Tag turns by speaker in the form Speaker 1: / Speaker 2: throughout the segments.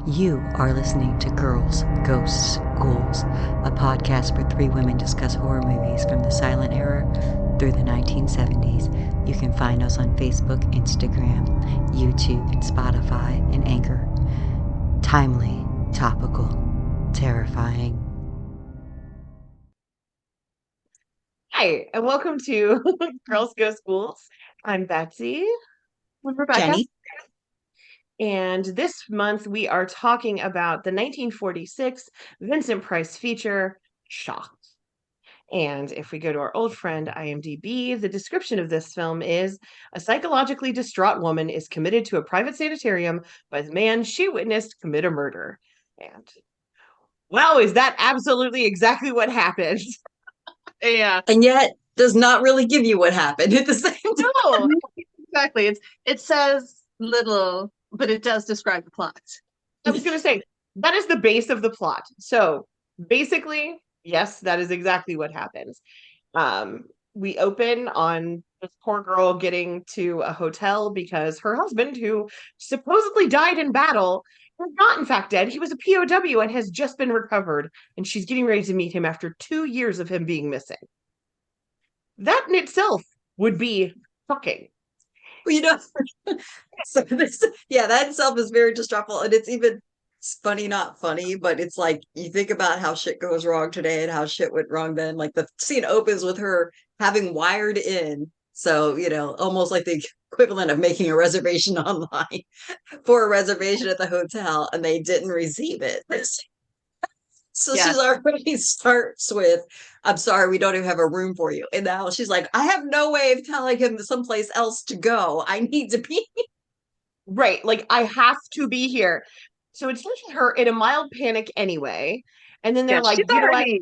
Speaker 1: You are listening to Girls, Ghosts, Ghouls, a podcast where three women discuss horror movies from the silent era through the 1970s. You can find us on Facebook, Instagram, YouTube, and Spotify, and Anchor. Timely, topical, terrifying.
Speaker 2: Hi, and welcome to Girls, Ghosts, Ghouls. I'm Betsy.
Speaker 3: I'm Rebecca.
Speaker 1: Jenny.
Speaker 2: And this month we are talking about the 1946 Vincent Price feature, Shocked. And if we go to our old friend IMDb, the description of this film is a psychologically distraught woman is committed to a private sanitarium by the man she witnessed commit a murder. And wow, is that absolutely exactly what happened?
Speaker 3: Yeah.
Speaker 1: And yet does not really give you what happened at the same time.
Speaker 3: No, exactly. It says little, but it does describe the plot.
Speaker 2: I was going to say, that is the base of the plot. So basically, yes, that is exactly what happens. We open on this poor girl getting to a hotel because her husband, who supposedly died in battle, is not in fact dead. He was a POW and has just been recovered, and she's getting ready to meet him after 2 years of him being missing. That in itself would be shocking.
Speaker 1: Well, so that itself is very distressful, and it's funny, not funny, but it's like you think about how shit goes wrong today and how shit went wrong then. Like the scene opens with her having wired in, so almost like the equivalent of making a reservation online for a reservation at the hotel, and they didn't receive it. So she's already starts with, "I'm sorry, we don't even have a room for you." And now she's like, "I have no way of telling him someplace else to go. I need to be."
Speaker 2: Right. Like, I have to be here. So it's leaving her in a mild panic anyway. And then they're like,
Speaker 3: she's
Speaker 2: you know what?
Speaker 3: already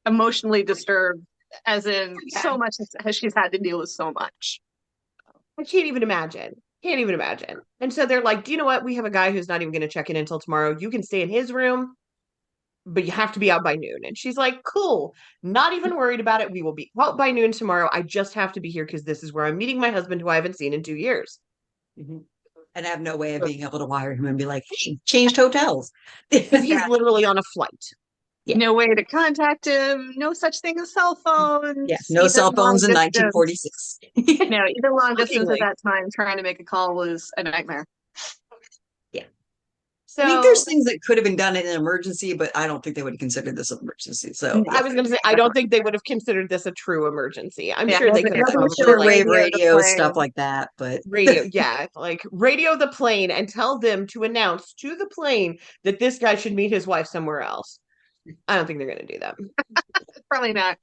Speaker 3: emotionally disturbed, as in so much as she's had to deal with so much.
Speaker 2: I can't even imagine. Can't even imagine. And so they're like, do you know what? We have a guy who's not even going to check in until tomorrow. You can stay in his room, but you have to be out by noon. And she's like, cool. Not even worried about it. We will be out by noon tomorrow. I just have to be here because this is where I'm meeting my husband, who I haven't seen in 2 years.
Speaker 1: Mm-hmm. And I have no way of being able to wire him and be like, "Hey, changed hotels."
Speaker 2: Because he's literally on a flight.
Speaker 3: Yeah. No way to contact him. No such thing as cell phones.
Speaker 1: Yeah, no cell phones in 1946.
Speaker 3: No, even long distance at that time, trying to make a call was a nightmare.
Speaker 1: Yeah.
Speaker 2: So
Speaker 1: I mean, there's things that could have been done in an emergency, but I don't think they would have considered this an emergency. So
Speaker 2: I was going to say, I don't think they would have considered this a true emergency. I'm sure they could have
Speaker 1: probably radio stuff like that, but
Speaker 2: radio, yeah, like radio the plane and tell them to announce to the plane that this guy should meet his wife somewhere else. I don't think they're going to do that.
Speaker 3: Probably not.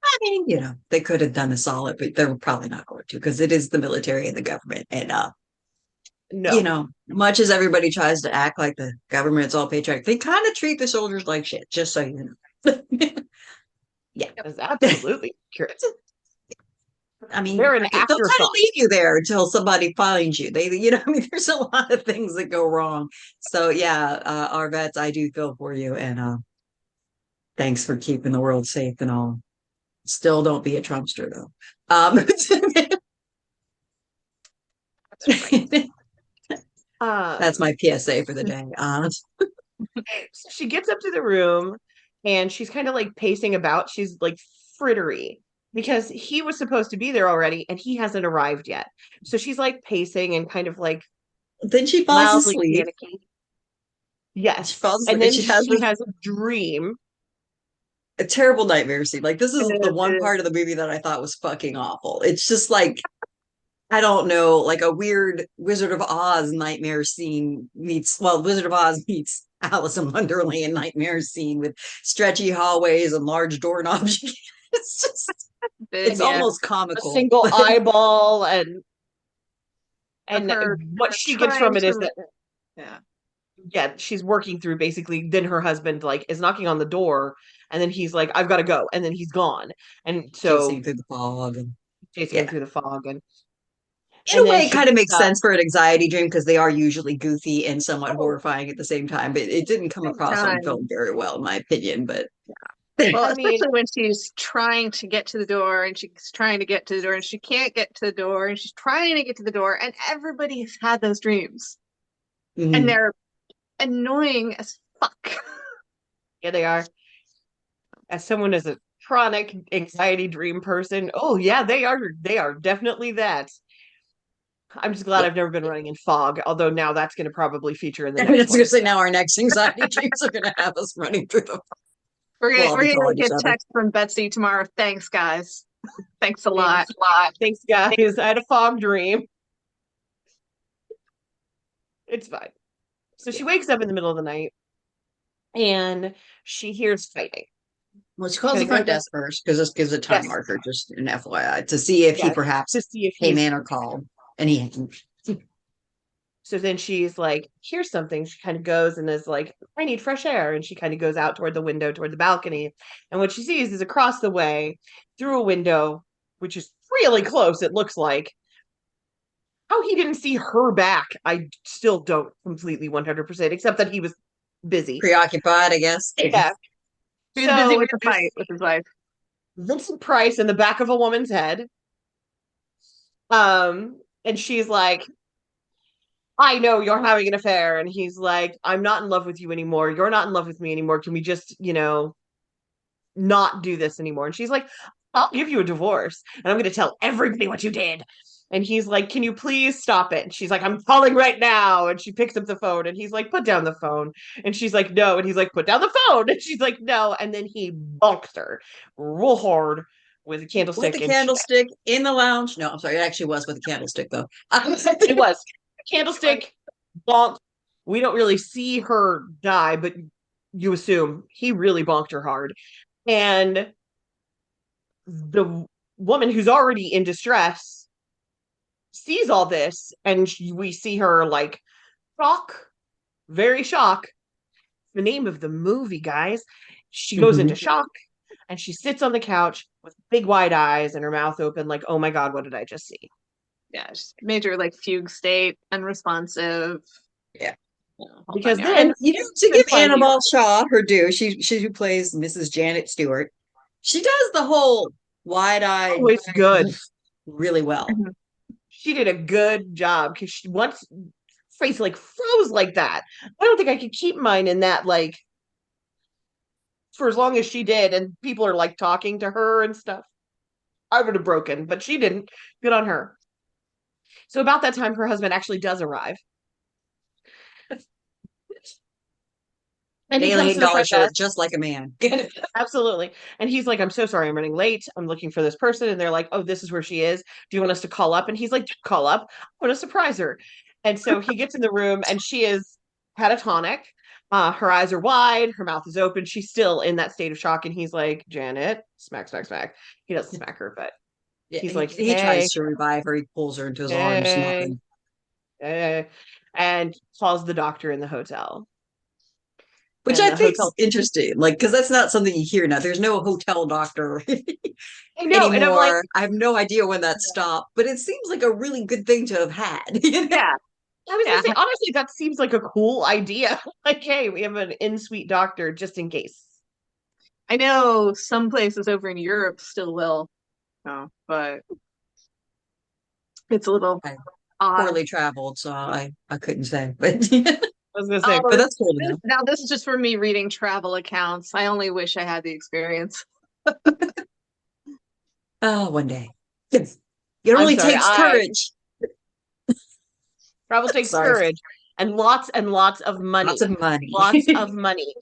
Speaker 1: I mean, they could have done a solid, but they're probably not going to, because it is the military and the government. And,
Speaker 2: no,
Speaker 1: much as everybody tries to act like the government's all patriotic, they kind of treat the soldiers like shit, just so you know. Yeah.
Speaker 2: That's absolutely true.
Speaker 1: I mean,
Speaker 2: they're an
Speaker 1: they'll kind of leave you there until somebody finds you. There's a lot of things that go wrong. So yeah, our vets, I do feel for you, and thanks for keeping the world safe and all. Still don't be a Trumpster though. That's my PSA for the day.
Speaker 2: So she gets up to the room and she's kind of like pacing about. She's like frittery because he was supposed to be there already and he hasn't arrived yet. So she's like pacing and kind of like
Speaker 1: then she falls asleep.
Speaker 2: Panicky. Yes.
Speaker 1: She falls asleep,
Speaker 2: and then she has a dream.
Speaker 1: A terrible nightmare scene. Like, this is the one part of the movie that I thought was fucking awful. It's just like, I don't know, like a weird Wizard of Oz nightmare scene Wizard of Oz meets Alice in Wonderland nightmare scene with stretchy hallways and large doorknobs. It's just, it's almost comical.
Speaker 2: A single eyeball and what she gets from it is that she's working through, basically, then her husband like is knocking on the door and then he's like, I've got to go, and then he's gone, and so
Speaker 1: chasing through the fog and
Speaker 2: in
Speaker 1: a way, it kind of makes sense for an anxiety dream, because they are usually goofy and somewhat horrifying at the same time. But it didn't come across on film very well, in my opinion. But
Speaker 3: well, especially when she's trying to get to the door and she's trying to get to the door and she can't get to the door and she's trying to get to the door, and everybody has had those dreams, and they're annoying as fuck.
Speaker 2: Yeah, they are. As someone as a chronic anxiety dream person, oh yeah, they are definitely that. I'm just glad
Speaker 1: Yeah.
Speaker 2: I've never been running in fog, although now that's going to probably feature in the
Speaker 1: I was
Speaker 2: next
Speaker 1: going
Speaker 2: one.
Speaker 1: to say now our next anxiety dreams are going to have us running through the. We'll all
Speaker 3: We're
Speaker 1: be
Speaker 3: gonna
Speaker 1: calling each
Speaker 3: get
Speaker 1: other.
Speaker 3: text from Betsy tomorrow. Thanks, guys. Thanks a lot.
Speaker 2: Thanks, guys. I had a fog dream. It's fine. So she wakes up in the middle of the night and she hears fighting.
Speaker 1: Well, she
Speaker 2: She
Speaker 1: calls
Speaker 2: kind
Speaker 1: the
Speaker 2: of goes
Speaker 1: front desk first because this gives a time
Speaker 2: yes,
Speaker 1: marker, just an FYI, to see if he
Speaker 2: yes,
Speaker 1: perhaps
Speaker 2: to see if
Speaker 1: came
Speaker 2: he's
Speaker 1: in or called. And he
Speaker 2: so then she's like, here's something. She kind of goes and is like, I need fresh air. And she kind of goes out toward the window, toward the balcony. And what she sees is across the way through a window, which is really close, it looks like. How he didn't see her back, I still don't completely 100%, except that he was busy.
Speaker 1: preoccupied, I guess.
Speaker 2: Yeah.
Speaker 3: He was busy
Speaker 2: So
Speaker 3: with the fight with his wife.
Speaker 2: Vincent Price in the back of a woman's head. And she's like, I know you're having an affair. And he's like, I'm not in love with you anymore. You're not in love with me anymore. Can we just, not do this anymore? And she's like, I'll give you a divorce and I'm going to tell everybody what you did. And he's like, can you please stop it? And she's like, I'm calling right now. And she picks up the phone and he's like, put down the phone. And she's like, no. And he's like, put down the phone. And she's like, no. And then he bonks her real hard with a candlestick.
Speaker 1: With the
Speaker 2: And
Speaker 1: candlestick in the lounge. No, I'm sorry. It actually was with the candlestick, though.
Speaker 2: it was a candlestick bonk. We don't really see her die, but you assume he really bonked her hard. And the woman who's already in distress sees all this, and we see her like shock, very shock. The name of the movie, guys. She goes into shock and she sits on the couch with big wide eyes and her mouth open, like, oh my God, what did I just see?
Speaker 3: Yeah, just major like fugue state, unresponsive.
Speaker 1: Yeah.
Speaker 2: Because
Speaker 3: on,
Speaker 2: then,
Speaker 1: to give Annabelle Shaw her due, she who plays Mrs. Janet Stewart, she does the whole wide-eyed
Speaker 2: always good.
Speaker 1: really well.
Speaker 2: She did a good job because she once face like froze like that. I don't think I could keep mine in that like for as long as she did, and people are like talking to her and stuff. I would have broken, but she didn't. Good on her. So about that time, her husband actually does arrive. And he
Speaker 1: Daily
Speaker 2: comes to the
Speaker 1: $8
Speaker 2: front
Speaker 1: shirt,
Speaker 2: desk.
Speaker 1: just like a man.
Speaker 2: Absolutely. And he's like, I'm so sorry, I'm running late. I'm looking for this person. And they're like, oh, this is where she is. Do you want us to call up? And he's like, call up. I want to surprise her. And so he gets in the room and she is catatonic. Her eyes are wide. Her mouth is open. She's still in that state of shock. And he's like, Janet, smack, smack, smack. He doesn't smack her, but he's like,
Speaker 1: he tries to revive her. He pulls her into his arms. Nothing.
Speaker 2: And calls the doctor in the hotel.
Speaker 1: Which I think is interesting, like, because that's not something you hear now. There's no hotel doctor
Speaker 2: I know,
Speaker 1: anymore.
Speaker 2: and I'm like,
Speaker 1: I have no idea when that stopped, but it seems like a really good thing to have had.
Speaker 3: Yeah.
Speaker 2: I was gonna say, honestly, that seems like a cool idea. Like, hey, we have an in-suite doctor just in case.
Speaker 3: I know some places over in Europe still will, but it's a little
Speaker 1: poorly traveled, so I couldn't say. But
Speaker 2: I was gonna say,
Speaker 1: but that's cool.
Speaker 3: Now this is just for me reading travel accounts. I only wish I had the experience.
Speaker 1: Oh, one day. It only takes courage.
Speaker 2: Travel takes courage and lots of money.
Speaker 1: Lots of money.
Speaker 2: Lots of money.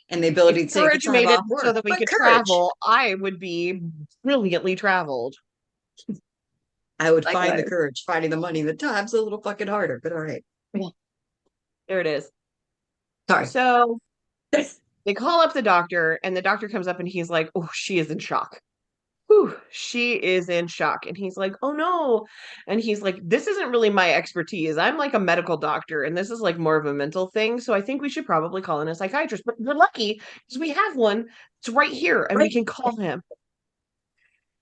Speaker 1: And the ability
Speaker 2: if
Speaker 1: to take
Speaker 2: courage made it
Speaker 1: off work,
Speaker 2: so that we could travel, I would be brilliantly traveled.
Speaker 1: I would find the courage. Finding the money, the time's a little fucking harder, but all right.
Speaker 2: There it is.
Speaker 1: Sorry.
Speaker 2: So they call up the doctor, and the doctor comes up and he's like, oh, she is in shock. Whew, she is in shock. And he's like, oh no. And he's like, this isn't really my expertise. I'm like a medical doctor, and this is like more of a mental thing. So I think we should probably call in a psychiatrist. But we're lucky because we have one. It's right here, and we can call him.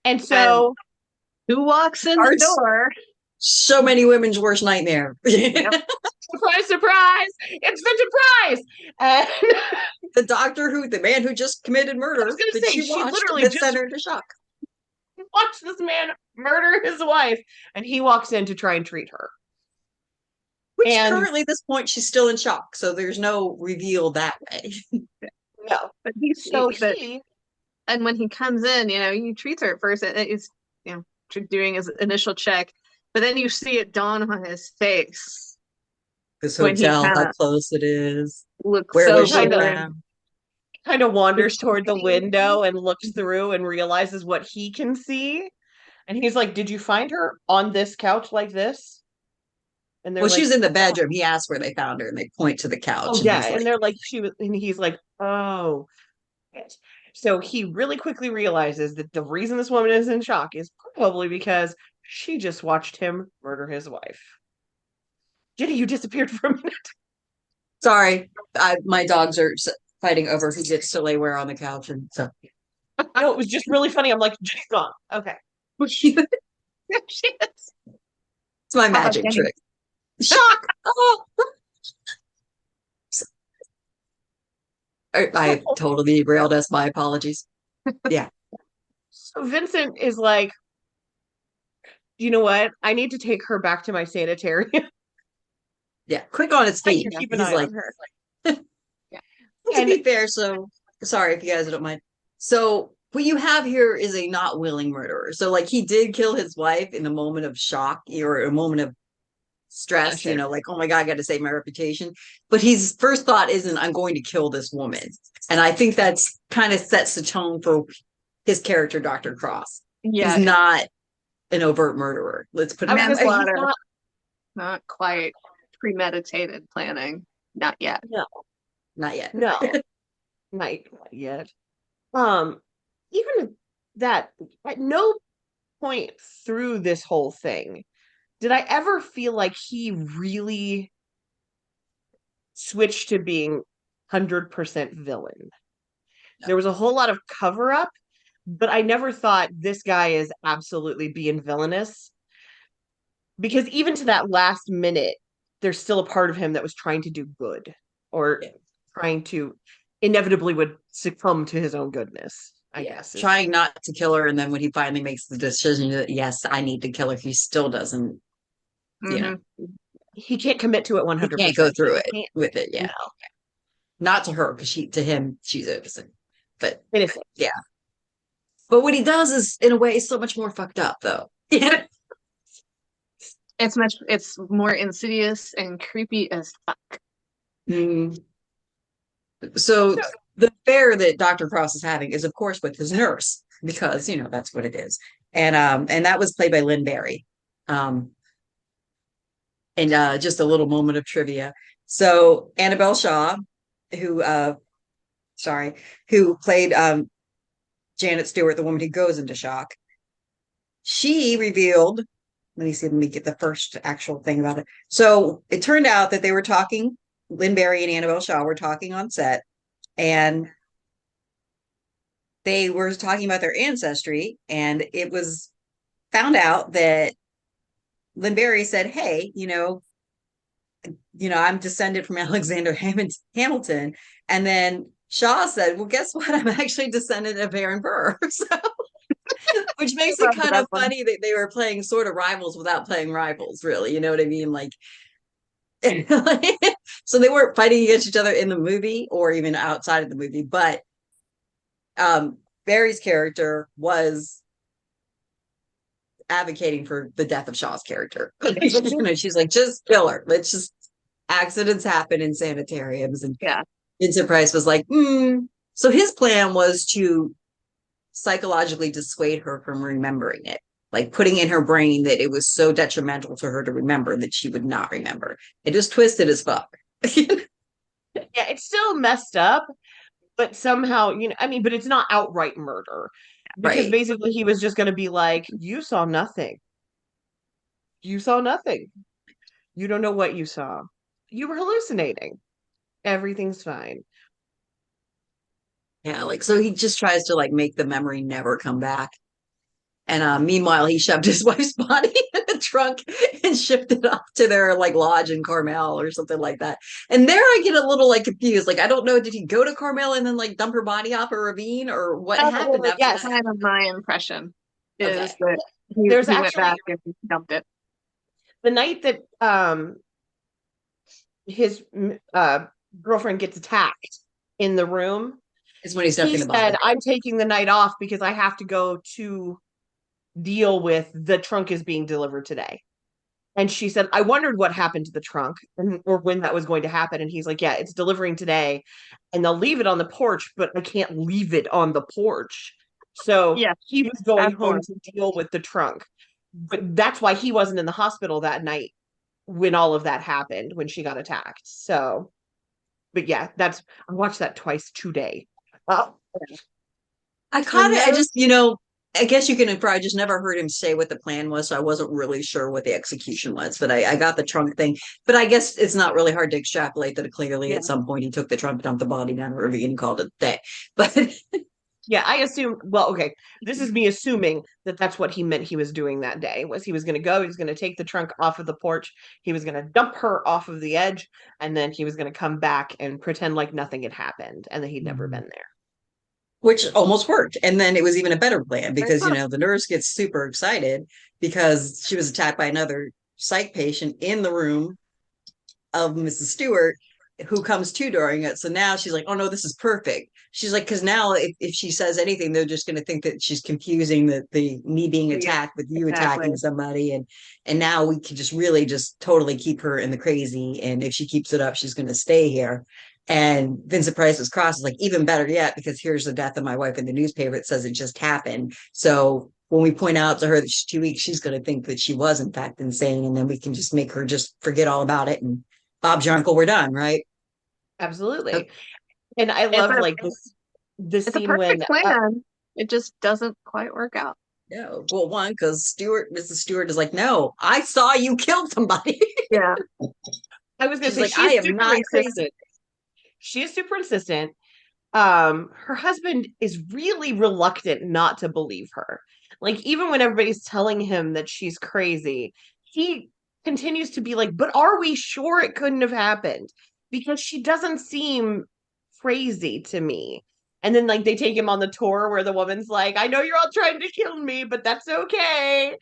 Speaker 2: And so
Speaker 3: who walks in the door?
Speaker 1: So many women's worst nightmare.
Speaker 2: Surprise, surprise! It's Vincent Price! And
Speaker 1: the man who just committed murder.
Speaker 2: I was gonna say, she literally just
Speaker 1: sent her into shock.
Speaker 2: Watch this man murder his wife, and he walks in to try and treat her.
Speaker 1: Which
Speaker 2: And
Speaker 1: currently at this point she's still in shock, so there's no reveal that way.
Speaker 2: no,
Speaker 3: But he's
Speaker 2: so
Speaker 3: but
Speaker 2: he
Speaker 3: and when he comes in, he treats her at first. It's doing his initial check, but then you see it dawn on his face
Speaker 1: This
Speaker 3: when he
Speaker 1: hotel,
Speaker 3: kind
Speaker 1: how
Speaker 3: of
Speaker 1: close it is.
Speaker 3: looks
Speaker 1: Where
Speaker 3: so
Speaker 1: was she
Speaker 2: kind of
Speaker 3: worried.
Speaker 1: from?
Speaker 2: wanders toward the window and looks through and realizes what he can see. And he's like, "Did you find her on this couch like this?" And they're
Speaker 1: Well, she
Speaker 2: like,
Speaker 1: was in the bedroom. He asked where they found her, and they point to the
Speaker 2: "Oh
Speaker 1: couch, and
Speaker 2: yeah."
Speaker 1: he's
Speaker 2: And
Speaker 1: like,
Speaker 2: they're like, "She was," and he's like, "Oh." Yes. So he really quickly realizes that the reason this woman is in shock is probably because she just watched him murder his wife. Jenny, you disappeared for a minute.
Speaker 1: "Sorry, my dogs are fighting over who gets to lay where on the couch," and so
Speaker 2: No, it was just really funny. I'm like, Jenny's gone. Okay.
Speaker 1: it's
Speaker 3: She is.
Speaker 1: my
Speaker 3: How about
Speaker 1: magic
Speaker 3: Jenny?
Speaker 1: trick. Shock! Oh, I totally railed us. My apologies. Yeah,
Speaker 2: So Vincent is like, you know what? I need to take her back to my sanitarium.
Speaker 1: yeah. Quick on his
Speaker 2: I
Speaker 1: feet.
Speaker 2: can keep an
Speaker 1: He's
Speaker 2: eye
Speaker 1: like,
Speaker 2: on her.
Speaker 3: Yeah.
Speaker 1: to
Speaker 2: And
Speaker 1: be fair, so sorry if you guys don't mind. So what you have here is a not willing murderer. So like he did kill his wife in a moment of shock or a moment of stress,
Speaker 3: Sure.
Speaker 1: like, oh my God, I got to save my reputation. But his first thought isn't, I'm going to kill this woman. And I think that's kind of sets the tone for his character, Dr. Cross. He's
Speaker 3: Yeah,
Speaker 1: not an overt murderer. Let's put
Speaker 2: I
Speaker 1: it
Speaker 2: was
Speaker 1: that
Speaker 2: gonna say
Speaker 1: way.
Speaker 2: he's not.
Speaker 3: not quite premeditated planning. Not yet.
Speaker 2: No,
Speaker 1: Not yet.
Speaker 2: no, not yet. Um, even that at no point through this whole thing did I ever feel like he really switched to being 100% villain. There was a whole lot of cover up, but I never thought this guy is absolutely being villainous because even to that last minute, there's still a part of him that was trying to do good or trying to inevitably would succumb to his own goodness, I guess.
Speaker 1: Trying not to kill her. And then when he finally makes the decision that, yes, I need to kill her, he still doesn't,
Speaker 3: Mhm.
Speaker 2: He can't commit to it
Speaker 1: he
Speaker 2: 100%.
Speaker 1: can't go through it
Speaker 2: Can't.
Speaker 1: with it. Yeah.
Speaker 2: No.
Speaker 1: Not to her, because to him, she's innocent. But
Speaker 2: Innocent.
Speaker 1: yeah. But what he does is, in a way, so much more fucked up, though. Yeah.
Speaker 3: It's more insidious and creepy as fuck.
Speaker 1: Mm. So the affair that Dr. Cross is having is, of course, with his nurse, because that's what it is. And that was played by Lynn Barry. And just a little moment of trivia. So Annabelle Shaw, who who played Janet Stewart, the woman who goes into shock, she revealed, let me get the first actual thing about it. So it turned out that they were talking, Lynn Barry and Annabelle Shaw were talking on set, and they were talking about their ancestry, and it was found out that Lynn Barry said, hey, I'm descended from Alexander Hamilton. And then Shaw said, well, guess what? I'm actually descended of Aaron Burr. So, which makes it kind of funny that they were playing sort of rivals without playing rivals, really. You know what I mean? Like, so they weren't fighting against each other in the movie or even outside of the movie. But Barry's character was advocating for the death of Shaw's character. She's like, just kill her. Let's just, accidents happen in sanitariums. And Vincent Price was like, So his plan was to psychologically dissuade her from remembering it, like putting in her brain that it was so detrimental to her to remember that she would not remember. It just twisted as fuck.
Speaker 2: Yeah, it's still messed up, but somehow, but it's not outright murder. Because basically he was just going to be like, you saw nothing. You saw nothing. You don't know what you saw. You were hallucinating. Everything's fine.
Speaker 1: Yeah, so he just tries to make the memory never come back. And meanwhile, he shoved his wife's body in the trunk and shipped it off to their lodge in Carmel or something like that. And there I get a little confused. I don't know, did he go to Carmel and then dump her body off a ravine, or what happened after
Speaker 3: Yes,
Speaker 1: that?
Speaker 3: kind of my impression is that
Speaker 2: There's
Speaker 3: he
Speaker 2: actually
Speaker 3: went back and dumped it.
Speaker 2: the night that his girlfriend gets attacked in the room,
Speaker 1: Is when he's
Speaker 2: he
Speaker 1: ducking the body.
Speaker 2: said, I'm taking the night off because I have to go to deal with the trunk is being delivered today. And she said, I wondered what happened to the trunk or when that was going to happen. And he's like, yeah, it's delivering today. And they'll leave it on the porch, but I can't leave it on the porch. So
Speaker 3: Yeah,
Speaker 2: he was going
Speaker 3: that's
Speaker 2: home
Speaker 3: one.
Speaker 2: to deal with the trunk. But that's why he wasn't in the hospital that night when all of that happened, when she got attacked. So, but yeah, I watched that twice today. Oh,
Speaker 1: I
Speaker 3: And
Speaker 1: caught it. I
Speaker 3: those,
Speaker 1: just, I guess you can infer. I just never heard him say what the plan was, so I wasn't really sure what the execution was. But I got the trunk thing. But I guess it's not really hard to extrapolate that clearly
Speaker 3: yeah,
Speaker 1: at some point he took the trunk, dumped the body down a ravine, and called it a day. But
Speaker 2: yeah, I assume, well, okay, this is me assuming that that's what he meant he was doing that day, was he was going to go, he was going to take the trunk off of the porch, he was going to dump her off of the edge, and then he was going to come back and pretend like nothing had happened and that he'd never been there.
Speaker 1: which almost worked. And then it was even a better plan
Speaker 3: very
Speaker 1: because,
Speaker 3: close.
Speaker 1: the nurse gets super excited because she was attacked by another psych patient in the room of Mrs. Stewart who comes to during it. So now she's like, oh no, this is perfect. She's like, because now if she says anything, they're just going to think that she's confusing the me being
Speaker 3: Yeah,
Speaker 1: attacked with you
Speaker 3: exactly.
Speaker 1: attacking somebody. And now we can just really just totally keep her in the crazy. And if she keeps it up, she's going to stay here. And Vincent Price was cross is like, even better yet, because here's the death of my wife in the newspaper. It says it just happened. So when we point out to her that she's 2 weeks, she's going to think that she was in fact insane. And then we can just make her just forget all about it. And Bob's your uncle, we're done, right?
Speaker 2: Absolutely. And I
Speaker 3: It's
Speaker 2: love
Speaker 3: a
Speaker 2: like this
Speaker 3: it's a
Speaker 2: scene when
Speaker 3: perfect plan. It just doesn't quite work out.
Speaker 1: No. Well, one, because Mrs. Stewart is like, no, I saw you kill somebody.
Speaker 3: Yeah,
Speaker 2: I was going to
Speaker 1: She's
Speaker 2: say
Speaker 1: like, I
Speaker 2: she's
Speaker 1: am
Speaker 2: super
Speaker 1: not crazy.
Speaker 2: insistent. She is super insistent. Her husband is really reluctant not to believe her. Like, even when everybody's telling him that she's crazy, he continues to be like, but are we sure it couldn't have happened? Because she doesn't seem crazy to me. And then, like, they take him on the tour where the woman's like, I know you're all trying to kill me, but that's okay.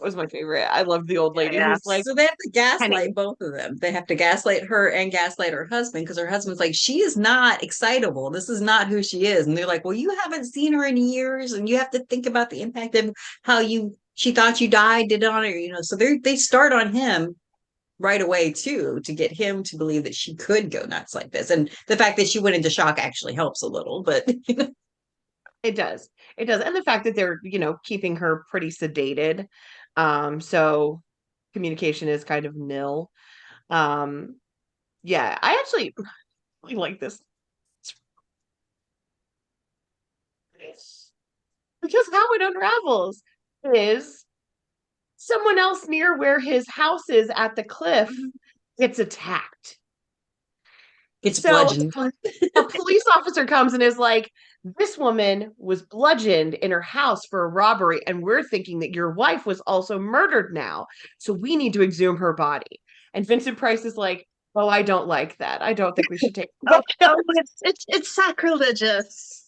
Speaker 2: Was my favorite. I love the old lady
Speaker 3: yeah.
Speaker 2: who's like,
Speaker 1: So they have to
Speaker 3: Penny.
Speaker 1: gaslight both of them. They have to gaslight her and gaslight her husband because her husband's like, she is not excitable. This is not who she is. And they're like, well, you haven't seen her in years, and you have to think about the impact of how she thought you died, did on her, So they start on him right away too to get him to believe that she could go nuts like this. And the fact that she went into shock actually helps a little, but
Speaker 2: it does. It does. And the fact that they're, keeping her pretty sedated. So communication is kind of nil. Um, yeah, I actually really like this because how it unravels is someone else near where his house is at the cliff gets attacked.
Speaker 1: it's
Speaker 2: So
Speaker 1: bludgeoned.
Speaker 2: a police officer comes and is like, this woman was bludgeoned in her house for a robbery, and we're thinking that your wife was also murdered now. So we need to exhume her body. And Vincent Price is like, oh, I don't like that. I don't think we should take
Speaker 3: Oh, no, it's sacrilegious.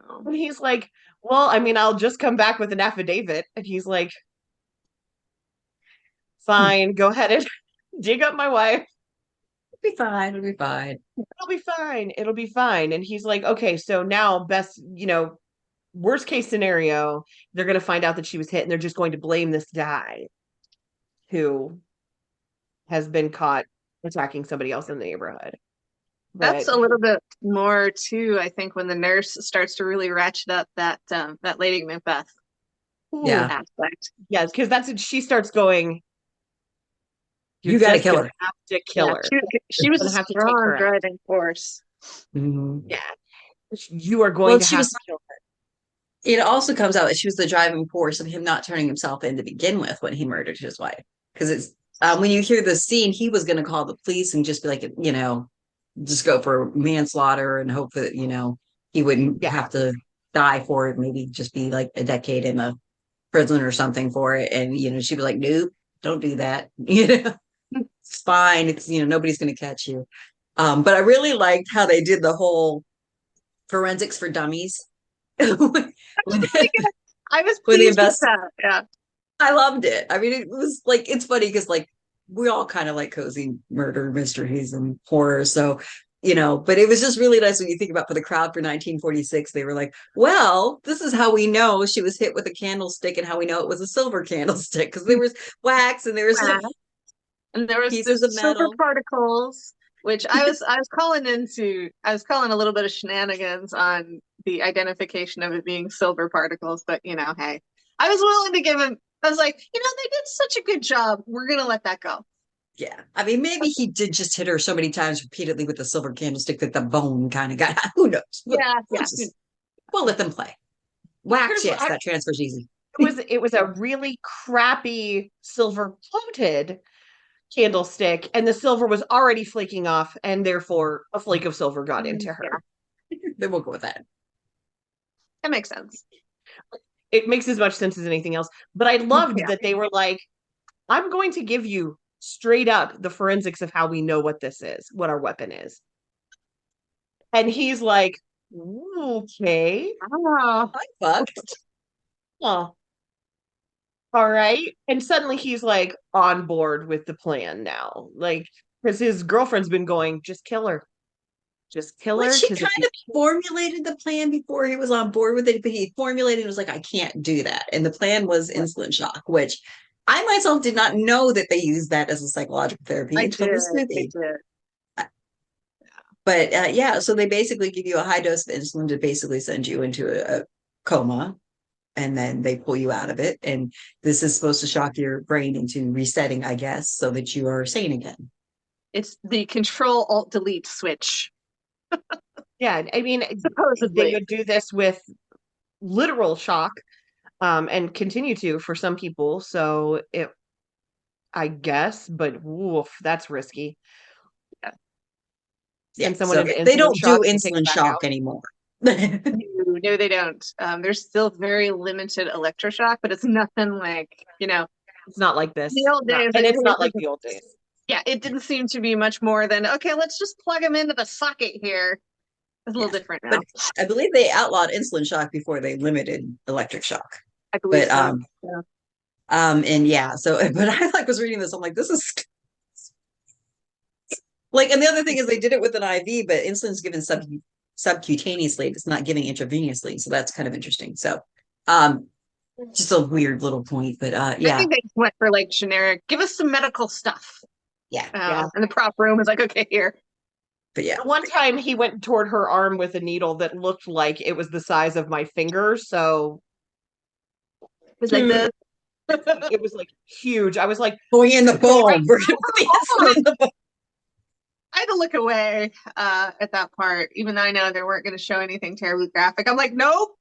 Speaker 3: Oh.
Speaker 2: And he's like, well, I mean, I'll just come back with an affidavit. And he's like, fine, go ahead and dig up my wife.
Speaker 1: It'll be fine. It'll be fine.
Speaker 2: It'll be fine. It'll be fine. And he's like, okay, so now worst case scenario, they're going to find out that she was hit and they're just going to blame this guy who has been caught attacking somebody else in the neighborhood.
Speaker 3: That's a little bit more too, I think, when the nurse starts to really ratchet up that Lady Macbeth
Speaker 1: Yeah.
Speaker 3: aspect.
Speaker 2: Yes, because she starts going,
Speaker 1: You got to
Speaker 2: just
Speaker 1: kill
Speaker 2: gonna
Speaker 1: her.
Speaker 2: have to kill her.
Speaker 3: She was
Speaker 2: Gonna
Speaker 3: a
Speaker 2: have to take
Speaker 3: strong
Speaker 2: her out.
Speaker 3: driving force.
Speaker 1: Mhm.
Speaker 2: Yeah. You are going
Speaker 1: Well,
Speaker 2: to
Speaker 1: she
Speaker 2: have
Speaker 1: was.
Speaker 2: to kill her.
Speaker 1: It also comes out that she was the driving force of him not turning himself in to begin with when he murdered his wife. Because it's when you hear the scene, he was going to call the police and just be like, just go for manslaughter and hope that he wouldn't
Speaker 2: Yeah.
Speaker 1: have to die for it. Maybe just be like a decade in a prison or something for it. And she'd be like, nope, don't do that. It's fine. It's nobody's going to catch you. But I really liked how they did the whole forensics for dummies. when,
Speaker 3: I was
Speaker 1: when the
Speaker 3: pleased with that. Yeah.
Speaker 1: I loved it. I mean, it was like, it's funny because like we all kind of like cozy murder mysteries and horror. So, but it was just really nice when you think about for the crowd for 1946, they were like, well, this is how we know she was hit with a candlestick and how we know it was a silver candlestick because there was wax and there was
Speaker 3: Wow. And there was
Speaker 1: pieces
Speaker 3: this
Speaker 1: of
Speaker 3: silver
Speaker 1: metal.
Speaker 3: particles, which I was calling a little bit of shenanigans on the identification of it being silver particles, but hey, I was willing to give him. I was like, they did such a good job. We're gonna let that go.
Speaker 1: Yeah. I mean, maybe he did just hit her so many times repeatedly with the silver candlestick that the bone kind of got, who knows?
Speaker 3: Yeah, yeah.
Speaker 1: We'll let them play. Wax,
Speaker 2: Here's
Speaker 1: yes, that transfers easy.
Speaker 2: it was a really crappy silver coated candlestick, and the silver was already flaking off, and therefore a flake of silver got into her.
Speaker 3: Yeah,
Speaker 1: Then we'll go with that.
Speaker 3: that makes sense.
Speaker 2: It makes as much sense as anything else. But I loved that they were like, I'm going to give you straight up the forensics of how we know what this is, what our weapon is. And he's like, okay.
Speaker 3: Oh,
Speaker 1: I fucked.
Speaker 2: Well, all right. And suddenly he's like on board with the plan now. Like, because his girlfriend's been going, just kill her. Just kill her.
Speaker 1: Well, she
Speaker 2: Because
Speaker 1: kind of formulated the plan before he was on board with it, but he formulated and was like, I can't do that. And the plan was insulin shock, which I myself did not know that they used that as a psychological therapy
Speaker 3: I
Speaker 1: until
Speaker 3: did.
Speaker 1: this
Speaker 3: I
Speaker 1: movie.
Speaker 3: did.
Speaker 1: But yeah, so they basically give you a high dose of insulin to basically send you into a coma, and then they pull you out of it. And this is supposed to shock your brain into resetting, I guess, so that you are sane again.
Speaker 3: It's the Control Alt Delete switch.
Speaker 2: yeah, I mean, they
Speaker 3: Supposedly.
Speaker 2: would do this with literal shock, and continue to for some people. So I guess, but woof, that's risky.
Speaker 1: Yeah,
Speaker 2: Send someone
Speaker 1: so
Speaker 2: into
Speaker 1: they
Speaker 2: insulin
Speaker 1: don't do
Speaker 2: shock and take them
Speaker 1: insulin
Speaker 2: back
Speaker 1: shock
Speaker 2: out.
Speaker 1: anymore.
Speaker 3: No, they don't. There's still very limited electroshock, but it's nothing like,
Speaker 2: It's not like this.
Speaker 3: the old days.
Speaker 2: And it's not like the old days.
Speaker 3: Yeah, it didn't seem to be much more than, okay, let's just plug him into the socket here. It's a little different now.
Speaker 1: But I believe they outlawed insulin shock before they limited electric shock.
Speaker 3: I believe
Speaker 1: But
Speaker 3: so. Yeah.
Speaker 1: and yeah, so but I like was reading this. I'm like, this is like, and the other thing is they did it with an IV, but insulin's given subcutaneously. It's not giving intravenously, so that's kind of interesting. So, just a weird little point, but
Speaker 3: I
Speaker 1: yeah,
Speaker 3: think they just went for like generic, give us some medical stuff.
Speaker 1: yeah,
Speaker 2: Yeah.
Speaker 3: And the prop room was like, okay, here.
Speaker 1: but yeah,
Speaker 2: The one time he went toward her arm with a needle that looked like it was the size of my finger, so
Speaker 3: It was like this.
Speaker 2: it was like huge. I was like,
Speaker 1: going in the bone.
Speaker 3: right.
Speaker 1: We're gonna put the insulin in the bone.
Speaker 3: I had to look away at that part, even though I know they weren't going to show anything terribly graphic. I'm like, nope.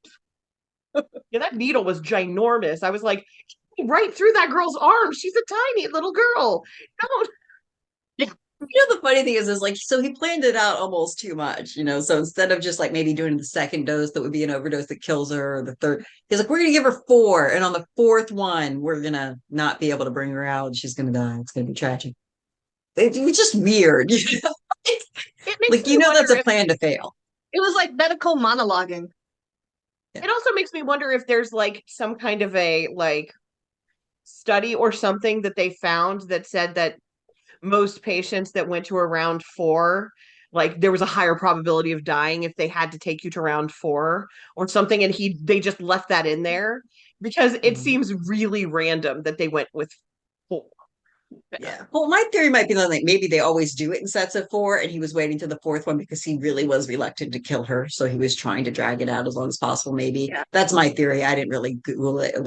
Speaker 2: yeah, that needle was ginormous. I was like, right through that girl's arm. She's a tiny little girl. Don't.
Speaker 1: The funny thing is like, so he planned it out almost too much, So instead of just like maybe doing the second dose that would be an overdose that kills her, or the third, he's like, we're gonna give her 4, and on the 4th one, we're gonna not be able to bring her out. She's gonna die. It's gonna be tragic. It was just weird,
Speaker 3: It makes
Speaker 1: like
Speaker 3: me
Speaker 1: that's
Speaker 3: wonder
Speaker 1: a plan to fail.
Speaker 3: it was like medical monologuing.
Speaker 2: It also makes me wonder if there's like some kind of a like study or something that they found that said that most patients that went to around 4, like there was a higher probability of dying if they had to take you to round 4 or something, and they just left that in there because it seems really random that they went with 4.
Speaker 1: Yeah. Well, my theory might be that like maybe they always do it in sets of 4, and he was waiting to the 4th one because he really was reluctant to kill her, so he was trying to drag it out as long as possible. Maybe that's my theory. I didn't really Google it or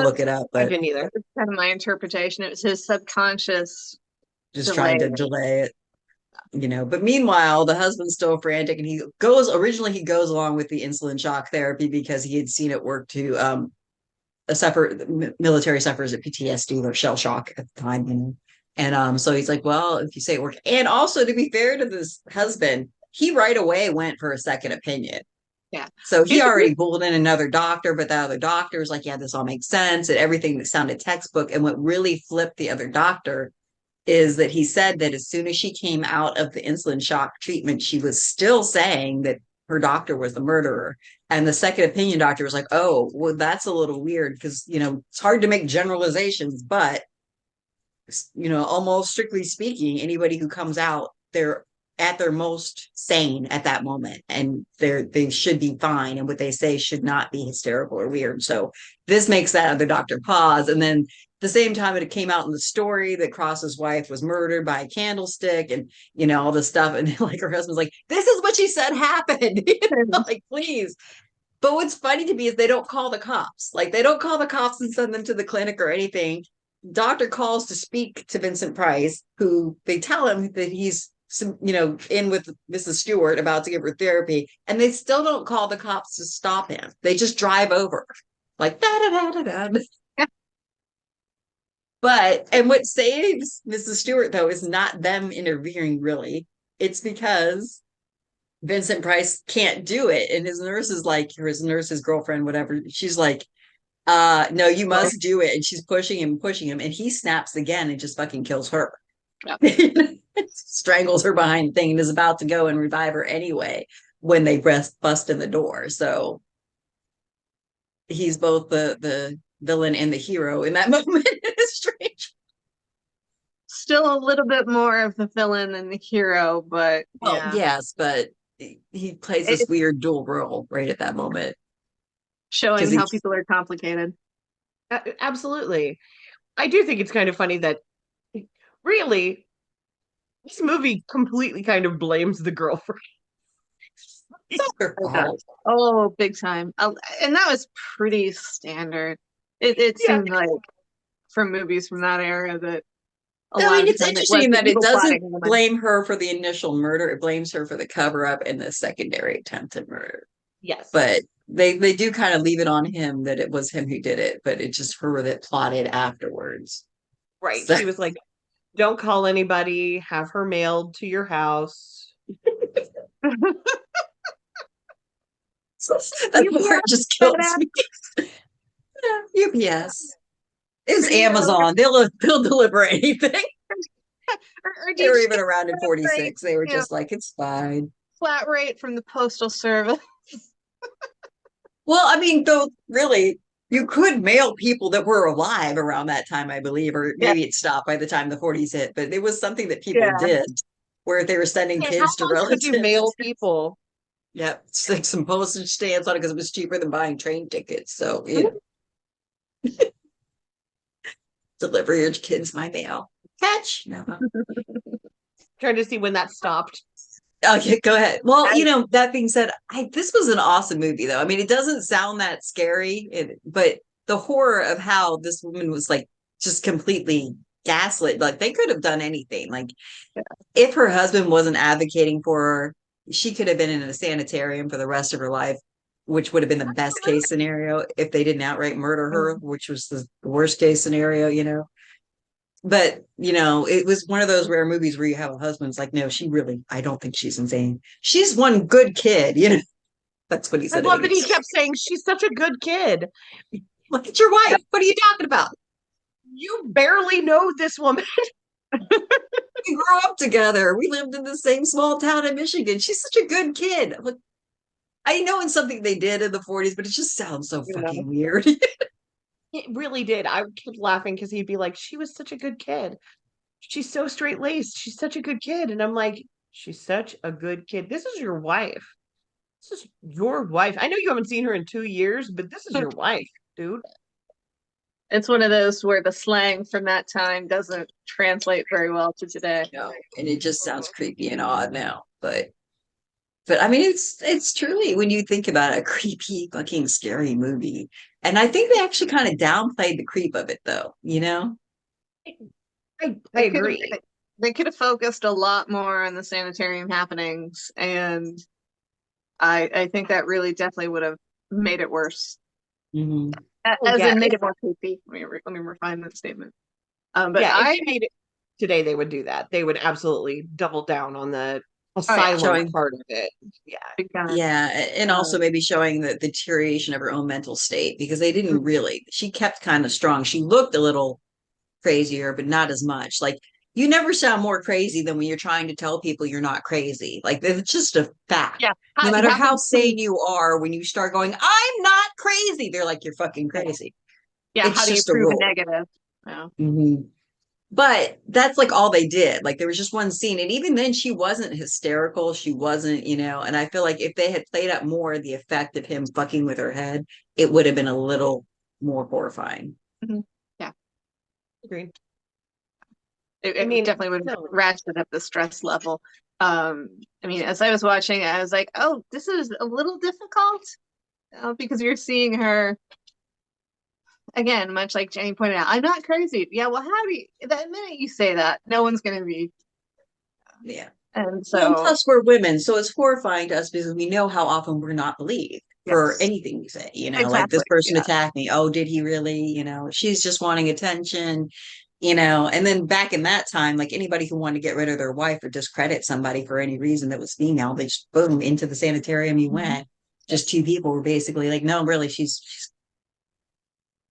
Speaker 1: look it up,
Speaker 2: I
Speaker 1: but
Speaker 2: didn't either.
Speaker 3: That's kind of my interpretation. It was his subconscious
Speaker 1: just trying to delay it. But meanwhile, the husband's still frantic, and he goes along with the insulin shock therapy because he had seen it work to military sufferers of PTSD or shell shock at the time, and so he's like, well, if you say it worked. And also, to be fair to this husband, he right away went for a second opinion.
Speaker 3: Yeah.
Speaker 1: So he already pulled in another doctor, but the other doctor was like, yeah, this all makes sense, and everything that sounded textbook. And what really flipped the other doctor is that he said that as soon as she came out of the insulin shock treatment, she was still saying that her doctor was the murderer. And the second opinion doctor was like, oh, well, that's a little weird because, it's hard to make generalizations, but almost strictly speaking, anybody who comes out, they're at their most sane at that moment, and they should be fine, and what they say should not be hysterical or weird. So this makes that other doctor pause, and then at the same time it came out in the story that Cross's wife was murdered by a candlestick, and all this stuff, and like her husband's like, this is what she said happened. Like, please. But what's funny to me is they don't call the cops. Like, they don't call the cops and send them to the clinic or anything. Doctor calls to speak to Vincent Price, who they tell him that he's in with Mrs. Stewart about to give her therapy, and they still don't call the cops to stop him. They just drive over, like da da da da da. And what saves Mrs. Stewart though is not them interfering really. It's because Vincent Price can't do it, and his nurse is like, or his nurse's girlfriend, whatever. She's like, no, you must do it, and she's pushing him, and he snaps again and just fucking kills her. Yep. Strangles her behind the thing and is about to go and revive her anyway when they bust in the door. So he's both the villain and the hero in that moment. It's strange.
Speaker 3: Still a little bit more of the villain than the hero, but
Speaker 1: yes, but he plays this weird dual role right at that moment,
Speaker 3: showing how people are complicated.
Speaker 2: Absolutely. I do think it's kind of funny that really this movie completely kind of blames the girlfriend.
Speaker 3: Oh, big time. And that was pretty standard. It seemed like from movies from that era that
Speaker 1: it's interesting that it doesn't blame her for the initial murder. It blames her for the cover up and the secondary attempted murder.
Speaker 2: Yes.
Speaker 1: But they do kind of leave it on him that it was him who did it, but it's just her that plotted afterwards.
Speaker 2: Right. So, she was like, don't call anybody, have her mailed to your house.
Speaker 1: That part just kills me. UPS. It's Amazon. They'll deliver anything. They were even around in 46. They were just like, it's fine.
Speaker 3: Flat rate from the Postal Service.
Speaker 1: Well, I mean, though, really, you could mail people that were alive around that time, I believe, or maybe it stopped by the time the 40s hit, but it was something that people did, where they were sending kids to relatives.
Speaker 2: Could you mail people?
Speaker 1: Yep, stick some postage stamps on it because it was cheaper than buying train tickets. So, deliver your kids my mail. Catch. No.
Speaker 2: Trying to see when that stopped.
Speaker 1: Okay, go ahead. Well, that being said, this was an awesome movie, though. I mean, it doesn't sound that scary, but the horror of how this woman was like just completely gaslit. Like, they could have done anything. Like, if her husband wasn't advocating for her, she could have been in a sanitarium for the rest of her life, which would have been the best case scenario if they didn't outright murder her, which was the worst case scenario. But, it was one of those rare movies where you have a husband's like, no, I don't think she's insane. She's one good kid, That's what he said.
Speaker 2: I love that he kept saying, she's such a good kid.
Speaker 1: Look at your wife. What are you talking about?
Speaker 2: You barely know this woman.
Speaker 1: We grew up together. We lived in the same small town in Michigan. She's such a good kid. Look, I know it's something they did in the 40s, but it just sounds so fucking weird.
Speaker 2: It really did. I kept laughing because he'd be like, she was such a good kid. She's so straight-laced. She's such a good kid. And I'm like, she's such a good kid. This is your wife. This is your wife. I know you haven't seen her in 2 years, but this is your wife, dude.
Speaker 3: It's one of those where the slang from that time doesn't translate very well to today.
Speaker 1: No, and it just sounds creepy and odd now. But I mean, it's truly, when you think about it, a creepy, fucking scary movie. And I think they actually kind of downplayed the creep of it, though.
Speaker 2: I agree.
Speaker 3: They could have focused a lot more on the sanitarium happenings, and I think that really definitely would have made it worse.
Speaker 1: Mm-hmm.
Speaker 3: As in made it more creepy. Let me refine that statement. But
Speaker 2: I made it today. They would do that. They would absolutely double down on the asylum part of it.
Speaker 1: And also maybe showing the deterioration of her own mental state, because they didn't really. She kept kind of strong. She looked a little crazier, but not as much. Like, you never sound more crazy than when you're trying to tell people you're not crazy. Like, it's just a fact.
Speaker 3: Yeah.
Speaker 1: No matter how sane you are, when you start going, I'm not crazy, they're like, you're fucking crazy.
Speaker 3: Yeah. How do you prove a negative? Yeah.
Speaker 1: Mm-hmm. But that's like all they did. Like there was just one scene, and even then, she wasn't hysterical. She wasn't, and I feel like if they had played up more the effect of him fucking with her head, it would have been a little more horrifying.
Speaker 3: Mhm. Yeah,
Speaker 2: Agreed.
Speaker 3: it,
Speaker 2: I
Speaker 3: it
Speaker 2: mean,
Speaker 3: definitely would have
Speaker 2: no,
Speaker 3: ratcheted up the stress level. I mean, as I was watching, I was like, oh, this is a little difficult, because you're seeing her again, much like Jenny pointed out. I'm not crazy. Yeah, well, how do you? The minute you say that, no one's going to be.
Speaker 1: Yeah.
Speaker 3: And
Speaker 1: Well, and
Speaker 3: so,
Speaker 1: plus we're women, so it's horrifying to us because we know how often we're not believed for
Speaker 3: yes,
Speaker 1: anything we say, like this
Speaker 3: exactly.
Speaker 1: person
Speaker 3: Yeah.
Speaker 1: attacked me. Oh, did he really? She's just wanting attention, and then back in that time, like anybody who wanted to get rid of their wife or discredit somebody for any reason that was female, they just boom into the sanitarium you
Speaker 3: Mhm.
Speaker 1: went. Just two people were basically like, no, really, she's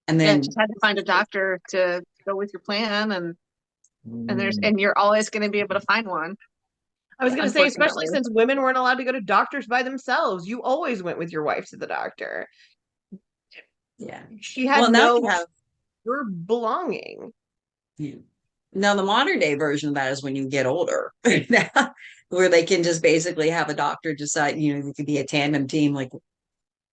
Speaker 1: and
Speaker 3: Yeah,
Speaker 1: then
Speaker 3: just had to find a doctor to go with your plan, and you're always going to be able to find one,
Speaker 2: I was going to say, especially
Speaker 3: unfortunately.
Speaker 2: since women weren't allowed to go to doctors by themselves, you always went with your wife to the doctor.
Speaker 1: yeah.
Speaker 2: She had
Speaker 1: Well, now
Speaker 2: no
Speaker 1: you have
Speaker 2: your belonging.
Speaker 1: yeah. Now, the modern day version of that is when you get older, where they can just basically have a doctor decide, you could be a tandem team. Like,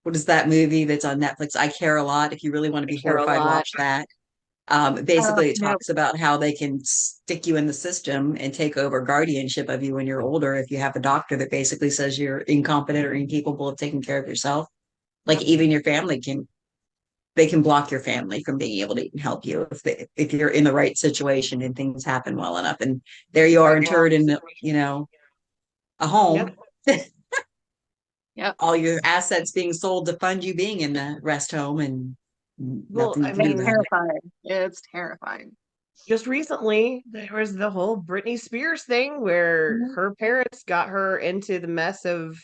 Speaker 1: what is that movie that's on Netflix? I Care a Lot. If you really want to
Speaker 2: I
Speaker 1: be
Speaker 2: care a
Speaker 1: horrified,
Speaker 2: lot.
Speaker 1: watch that. Basically, it
Speaker 3: No,
Speaker 1: talks about how they can stick you in the system and take over guardianship of you when you're older if you have a doctor that basically says you're incompetent or incapable of taking care of yourself. Like,
Speaker 3: yep.
Speaker 1: even your family they can block your family from being able to help you if you're in the right situation and things happen well enough. And there you are
Speaker 2: Right.
Speaker 1: interred in a home,
Speaker 2: Yep.
Speaker 3: Yep.
Speaker 1: all your assets being sold to fund you being in the rest home and
Speaker 2: Well,
Speaker 1: nothing you
Speaker 2: I
Speaker 1: can do
Speaker 3: It's
Speaker 2: mean,
Speaker 1: about it.
Speaker 3: terrifying. It's terrifying.
Speaker 2: just recently there was the whole Britney Spears thing where
Speaker 3: Mhm.
Speaker 2: her parents got her into the mess of,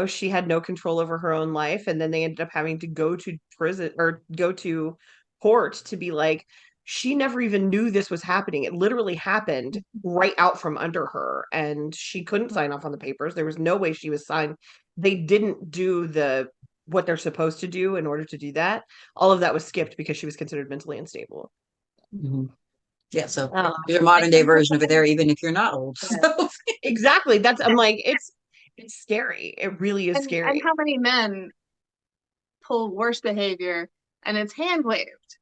Speaker 2: she had no control over her own life, and then they ended up having to go to prison or go to court to be like, she never even knew this was happening. It literally happened right out from under her, and she couldn't sign off on the papers. There was no way she was signed. They didn't do what they're supposed to do in order to do that. All of that was skipped because she was considered mentally unstable.
Speaker 1: Mhm. Yeah, so
Speaker 2: Um,
Speaker 1: there's a modern day
Speaker 3: And
Speaker 1: version of it there, even if you're not old.
Speaker 3: yeah.
Speaker 1: So
Speaker 2: exactly. I'm like, it's scary. It really is
Speaker 3: And
Speaker 2: scary.
Speaker 3: how many men pull worse behavior and it's hand waved?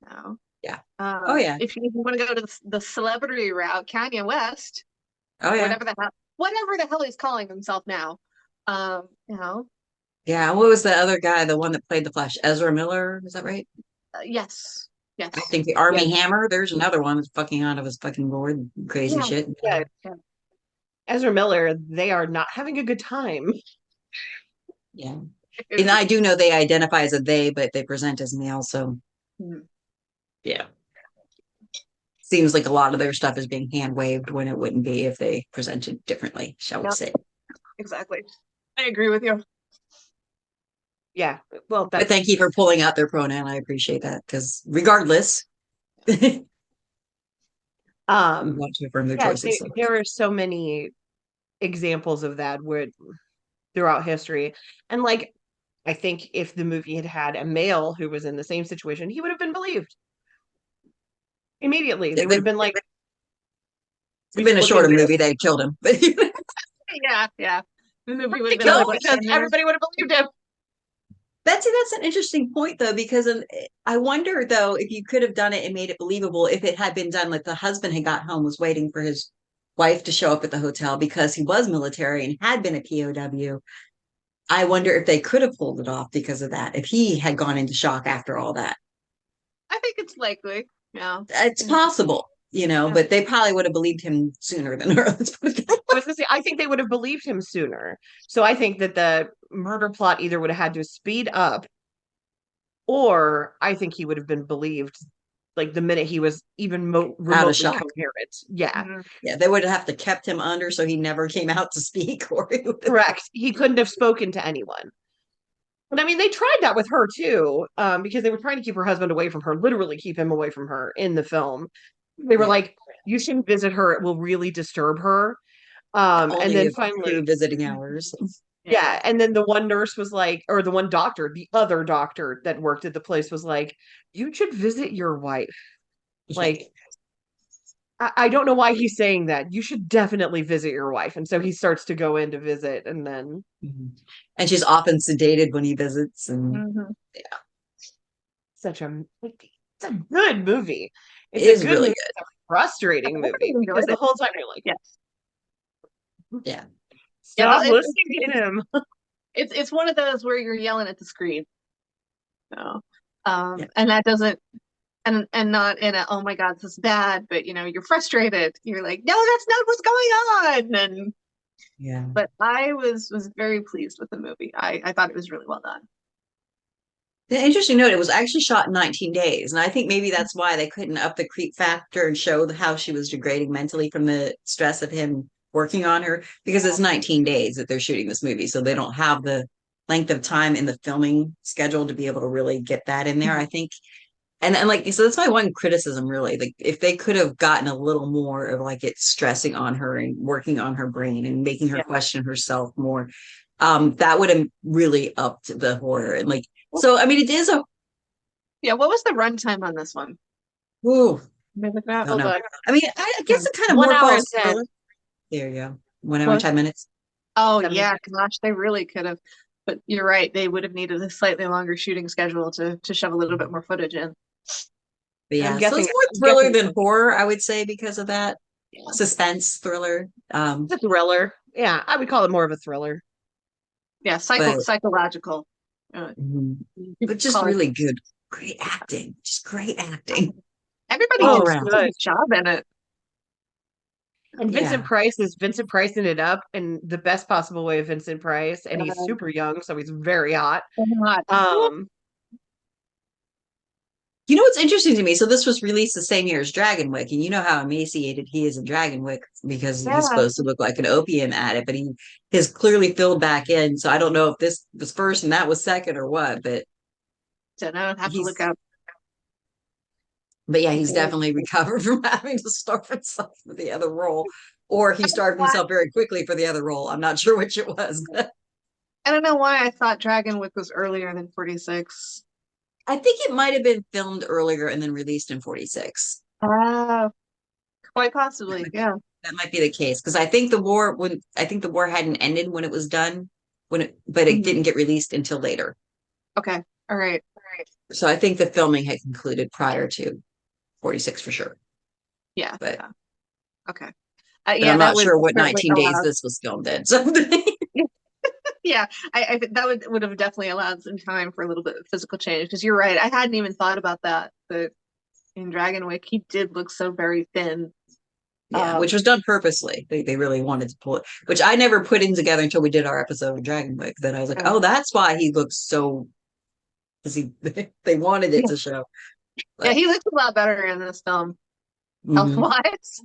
Speaker 3: No.
Speaker 1: yeah. Oh yeah.
Speaker 3: If you want to go to the celebrity route, Kanye West,
Speaker 1: Oh
Speaker 3: or
Speaker 1: yeah.
Speaker 3: whatever the hell he's calling himself now, you know,
Speaker 1: Yeah. What was the other guy, the one that played the Flash? Ezra Miller, is that right?
Speaker 3: yes,
Speaker 1: I
Speaker 3: yes,
Speaker 1: think the
Speaker 2: Yeah,
Speaker 1: Army Hammer. There's another one that's fucking out of his fucking gourd, crazy
Speaker 3: yeah,
Speaker 1: shit.
Speaker 2: yeah.
Speaker 3: yeah.
Speaker 2: Ezra Miller, they are not having a good time.
Speaker 1: Yeah. And I do know they identify as a they, but they present as male. So
Speaker 3: Mhm.
Speaker 1: yeah, seems like a lot of their stuff is being hand waved when it wouldn't be if they presented differently, shall we
Speaker 3: Yep,
Speaker 1: say.
Speaker 3: exactly. I agree with you.
Speaker 2: Yeah. Well,
Speaker 1: But thank
Speaker 2: that's
Speaker 1: you for pulling out their pronoun. I appreciate that because regardless, we
Speaker 2: um
Speaker 1: want to affirm their
Speaker 2: yeah,
Speaker 1: choices. So.
Speaker 2: there are so many examples of that throughout history. And like I think if the movie had had a male who was in the same situation, he would have been believed immediately. They would
Speaker 1: They've
Speaker 2: have been like, we
Speaker 1: been
Speaker 2: should
Speaker 1: a
Speaker 2: look
Speaker 1: shorter
Speaker 2: into
Speaker 1: movie.
Speaker 2: this.
Speaker 1: They killed him. But
Speaker 3: Yeah, yeah. The movie would
Speaker 2: They
Speaker 3: have been
Speaker 2: killed
Speaker 3: like,
Speaker 2: him
Speaker 1: no,
Speaker 3: what,
Speaker 2: because
Speaker 3: 10 minutes?
Speaker 2: everybody would have believed him.
Speaker 1: Betsy, that's an interesting point though, because I wonder though if you could have done it and made it believable if it had been done like the husband had got home, was waiting for his wife to show up at the hotel because he was military and had been a POW. I wonder if they could have pulled it off because of that, if he had gone into shock after all that.
Speaker 3: I think it's likely. Yeah.
Speaker 1: It's
Speaker 3: Yeah.
Speaker 1: possible,
Speaker 3: Yeah.
Speaker 1: but they probably would have believed him sooner than her. Let's put it that
Speaker 2: I
Speaker 1: way.
Speaker 2: was gonna say, I think they would have believed him sooner. So I think that the murder plot either would have had to speed up, or I think he would have been believed like the minute he was even
Speaker 1: Out of
Speaker 2: remotely
Speaker 1: shock.
Speaker 2: coherent. Yeah,
Speaker 3: Mhm.
Speaker 1: Yeah, they would have to kept him under so he never came out to speak, or he would have,
Speaker 2: correct. He couldn't have spoken to anyone. But I mean, they tried that with her too, because they were trying to keep her husband away from her, literally keep him away from her in the film. They were
Speaker 1: yeah,
Speaker 2: like, "You shouldn't visit her; it will really disturb her." And
Speaker 1: only
Speaker 2: then
Speaker 1: if through
Speaker 2: finally,
Speaker 1: visiting hours.
Speaker 3: Yeah.
Speaker 2: yeah, and then the one nurse was like, or the one doctor, the other doctor that worked at the place was like, "You should visit your wife." Like, I don't know why he's saying that. You should definitely visit your wife. And so he starts to go in to visit, and then
Speaker 1: Mhm. And she's often sedated when he visits, and
Speaker 3: Mhm.
Speaker 2: it's a good movie.
Speaker 1: it
Speaker 2: It's a
Speaker 1: is
Speaker 2: good
Speaker 1: really
Speaker 2: movie. It's a frustrating
Speaker 3: I
Speaker 2: movie
Speaker 3: really
Speaker 2: because
Speaker 3: enjoyed
Speaker 2: the
Speaker 3: it.
Speaker 2: whole time you're like,
Speaker 3: Yes.
Speaker 1: good. Yeah.
Speaker 3: Yeah, no,
Speaker 2: stop listening to him.
Speaker 3: it's one of those where you're yelling at the screen. So,
Speaker 1: Yeah.
Speaker 3: and that doesn't and not in a oh my God, this is bad, but you're frustrated. You're like, no, that's not what's going on. And
Speaker 1: Yeah.
Speaker 3: but I was very pleased with the movie. I thought it was really well done.
Speaker 1: The interesting note, it was actually shot in 19 days. And I think maybe that's why they couldn't up the creep factor and show how she was degrading mentally from the stress of him working on her, because it's 19 days that they're shooting this movie. So they don't have the length of time in the filming schedule to be able to really get that in there, I think. And like, so that's my one criticism, really. Like, if they could have gotten a little more of like it stressing on her and working on her brain and making her
Speaker 3: Yeah.
Speaker 1: question herself more, that would have really upped the horror. And like, so I mean, it is a
Speaker 3: Yeah, what was the runtime on this one?
Speaker 1: ooh,
Speaker 3: Let me look it
Speaker 1: I
Speaker 3: up.
Speaker 1: don't
Speaker 2: Hold
Speaker 1: know.
Speaker 2: on.
Speaker 1: I mean, I guess it kind of
Speaker 2: One
Speaker 1: more
Speaker 2: hour and
Speaker 1: falls
Speaker 2: 10.
Speaker 1: thriller. There you go. 1 hour and
Speaker 3: What?
Speaker 1: 10 minutes.
Speaker 3: Oh
Speaker 2: Seven.
Speaker 3: yeah, gosh, they really could have. But you're right, they would have needed a slightly longer shooting schedule to shove a little bit more footage in.
Speaker 1: But
Speaker 2: I'm
Speaker 1: yeah, so
Speaker 2: guessing.
Speaker 1: it's more
Speaker 2: I'm
Speaker 1: thriller
Speaker 2: guessing
Speaker 1: than horror, I would say, because of that
Speaker 2: yeah.
Speaker 1: suspense thriller.
Speaker 2: It's a thriller. Yeah, I would call it more of a thriller.
Speaker 3: Yeah,
Speaker 1: But
Speaker 3: psychological. Uh,
Speaker 1: mhm.
Speaker 3: you
Speaker 1: But just
Speaker 3: call it.
Speaker 1: really good, great acting, just great acting
Speaker 3: Everybody
Speaker 1: all
Speaker 3: did
Speaker 2: Oh,
Speaker 1: around.
Speaker 3: such a
Speaker 2: good.
Speaker 3: good job in it.
Speaker 2: And Vincent
Speaker 1: Yeah.
Speaker 2: Price is Vincent Price ended up in the best possible way of Vincent Price, and he's
Speaker 3: Um,
Speaker 2: super young, so he's very hot.
Speaker 3: not.
Speaker 2: Um,
Speaker 1: You know what's interesting to me? So this was released the same year as Dragon Wick, and you know how emaciated he is in Dragon Wick because he's
Speaker 3: Yeah,
Speaker 1: supposed to look like an opium addict, but he has clearly filled back in. So I don't know if this was first and that was second or what, but
Speaker 3: don't know. Have to look
Speaker 1: he's
Speaker 3: up.
Speaker 1: but yeah, he's definitely recovered from having to starve himself for the other role, or he starved
Speaker 3: Why?
Speaker 1: himself very quickly for the other role. I'm not sure which it was.
Speaker 3: I don't know why I thought Dragonwick was earlier than 46.
Speaker 1: I think it might have been filmed earlier and then released in 46.
Speaker 3: Ah, quite
Speaker 1: That
Speaker 3: possibly.
Speaker 1: might,
Speaker 3: Yeah.
Speaker 1: that might be the case because I think the war hadn't ended when it was done but it
Speaker 3: Mhm.
Speaker 1: didn't get released until later.
Speaker 3: Okay. All right. All right.
Speaker 1: So I think the filming had concluded prior to 46 for sure.
Speaker 3: Yeah.
Speaker 1: But
Speaker 3: Yeah. Okay.
Speaker 1: but
Speaker 3: Yeah,
Speaker 1: I'm
Speaker 3: that
Speaker 1: not
Speaker 3: would
Speaker 1: sure what
Speaker 3: certainly
Speaker 1: 19 days
Speaker 3: allow.
Speaker 1: this was filmed in. So
Speaker 3: Yeah, I think that would have definitely allowed some time for a little bit of physical change because you're right. I hadn't even thought about that. But in Dragonwick, he did look so very thin.
Speaker 1: yeah, which
Speaker 3: Um,
Speaker 1: was done purposely. They really wanted to pull it, which I never put in together until we did our episode of Dragon Wick. Then I was like,
Speaker 3: uh,
Speaker 1: oh, that's why he looks so because he they wanted it
Speaker 3: yeah,
Speaker 1: to show.
Speaker 3: yeah,
Speaker 1: But
Speaker 3: he looks a lot better in this film, health
Speaker 1: mhm.
Speaker 3: wise.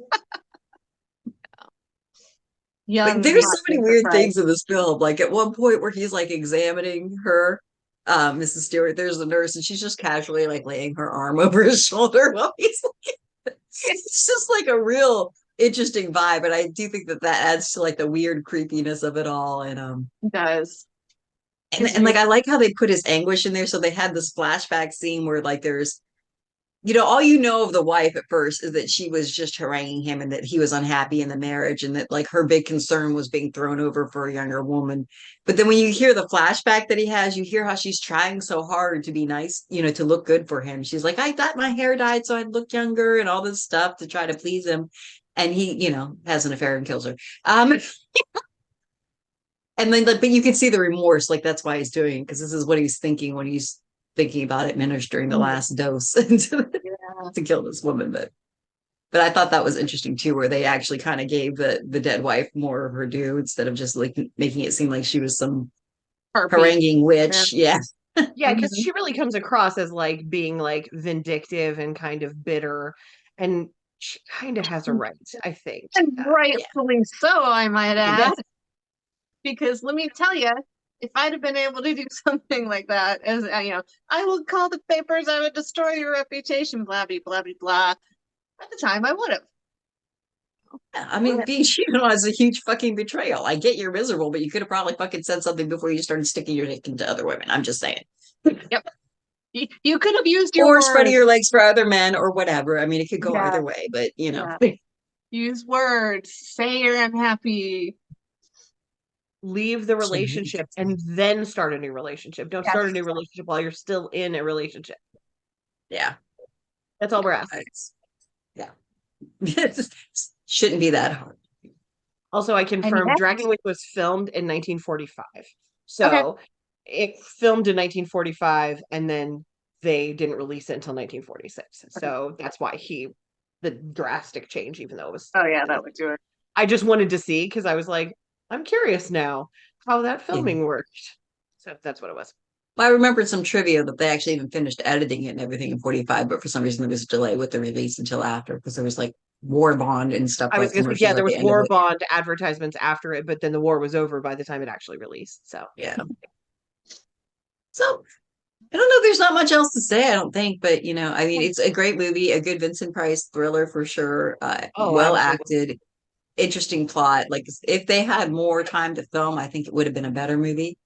Speaker 1: Like
Speaker 3: Young,
Speaker 1: there's so
Speaker 3: hot
Speaker 1: many
Speaker 3: Vincent
Speaker 1: weird
Speaker 3: Price.
Speaker 1: things in this film. Like at one point where he's like examining her, Mrs. Stewart, there's a nurse and she's just casually like laying her arm over his shoulder while he's like, it's just like a real interesting vibe. And I do think that that adds to like the weird creepiness of it all.
Speaker 3: He does. His
Speaker 1: And like
Speaker 3: real.
Speaker 1: I like how they put his anguish in there. So they had this flashback scene where like there's you know, all you know of the wife at first is that she was just haranguing him and that he was unhappy in the marriage and that like her big concern was being thrown over for a younger woman. But then when you hear the flashback that he has, you hear how she's trying so hard to be nice, you know, to look good for him. She's like, I got my hair dyed so I'd look younger and all this stuff to try to please him. And he, you know, has an affair and kills her. And then, but you can see the remorse, like that's why he's doing it, because this is what he's thinking when he's thinking about administering the last dose to
Speaker 3: Yeah.
Speaker 1: kill this woman. But I thought that was interesting too, where they actually kind of gave the dead wife more of her due instead of just like making it seem like she was some
Speaker 3: Harpy.
Speaker 1: haranguing
Speaker 3: Yeah.
Speaker 1: witch. Yeah.
Speaker 2: yeah, because
Speaker 3: Mhm.
Speaker 2: she really comes across as like being like vindictive and kind of bitter, and she kind of has a right, I think.
Speaker 3: And
Speaker 1: Yeah.
Speaker 3: rightfully so, I might add.
Speaker 2: Yes.
Speaker 3: Because let me tell you, if I'd have been able to do something like that, as I will call the papers, I would destroy your reputation, blah blah blah blah blah. At the time, I would have.
Speaker 1: I mean, being cheated on is a huge fucking betrayal. I get you're miserable, but you could have probably fucking said something before you started sticking your dick into other women. I'm just saying.
Speaker 3: Yep. You could have used your
Speaker 1: or
Speaker 3: words.
Speaker 1: spreading your legs for other men or whatever. I mean, it could go
Speaker 3: Yeah.
Speaker 1: either way, but you know.
Speaker 3: Yeah. Use words. Say you're unhappy.
Speaker 2: Leave the relationship and then start a new relationship. Don't start a
Speaker 3: Yes.
Speaker 2: new relationship while you're still in a relationship.
Speaker 1: Yeah.
Speaker 2: That's all we're asking.
Speaker 1: Yeah. It shouldn't be that hard.
Speaker 2: Also, I
Speaker 3: And
Speaker 2: confirmed
Speaker 3: next,
Speaker 2: Dragon Week was filmed in 1945.
Speaker 3: okay.
Speaker 2: So it filmed in 1945 and then they didn't release it until 1946. So that's why the drastic change, even though it was.
Speaker 3: Oh yeah, that would do it.
Speaker 2: I just wanted to see because I was like, I'm curious now how that filming worked. So that's what it was.
Speaker 1: Well, I remembered some trivia that they actually even finished editing it and everything in 45, but for some reason there was a delay with the release until after because there was like war bond and stuff
Speaker 2: I was
Speaker 1: like
Speaker 2: gonna say,
Speaker 1: commercials
Speaker 2: yeah,
Speaker 1: at
Speaker 2: there
Speaker 1: the
Speaker 2: was
Speaker 1: end of
Speaker 2: war
Speaker 1: it.
Speaker 2: bond advertisements after it, but then the war was over by the time it actually released. So
Speaker 1: Yeah. So I don't know. There's not much else to say, I don't think, but you know, I mean, it's a great movie, a good Vincent Price thriller for sure.
Speaker 2: oh,
Speaker 1: Well
Speaker 2: absolutely.
Speaker 1: acted, interesting plot. Like if they had more time to film, I think it would have been a better movie.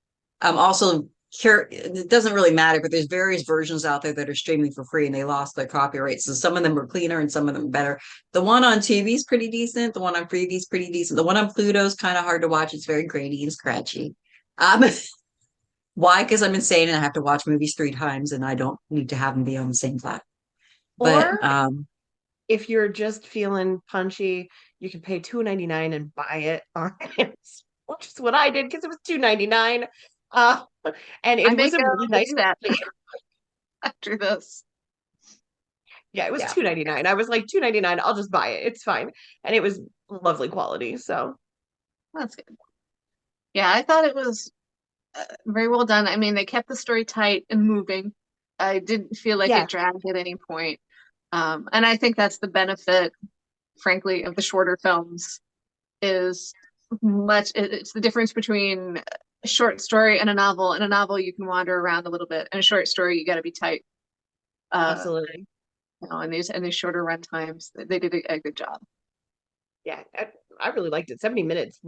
Speaker 1: Also, here it doesn't really matter, but there's various versions out there that are streaming for free, and they lost their copyright. So some of them are cleaner, and some of them are better. The one on TV is pretty decent. The one on Freevee is pretty decent. The one on Pluto is kind of hard to watch. It's very grainy and scratchy. Um, why? Because I'm insane and I have to watch movies 3 times, and I don't need to have them be on the same platform. But
Speaker 2: Or if you're just feeling punchy, you can pay $2.99 and buy it on Amazon, which is what I did because it was $2.99. And
Speaker 3: I
Speaker 2: it
Speaker 3: may
Speaker 2: was a
Speaker 3: go
Speaker 2: really nice
Speaker 3: do that after this.
Speaker 2: Yeah, it was
Speaker 1: yeah,
Speaker 2: $2.99. I was like $2.99, I'll just buy it. It's fine. And it was lovely quality. So
Speaker 3: That's good. Yeah, I thought it was very well done. I mean, they kept the story tight and moving. I didn't feel like
Speaker 2: yeah,
Speaker 3: it dragged at any point. And I think that's the benefit, frankly, of the shorter films is it's the difference between a short story and a novel. In a novel, you can wander around a little bit. In a short story, you got to be tight. Uh,
Speaker 2: absolutely.
Speaker 3: and these shorter run times, they did a good job.
Speaker 2: Yeah, I really liked it. 70 minutes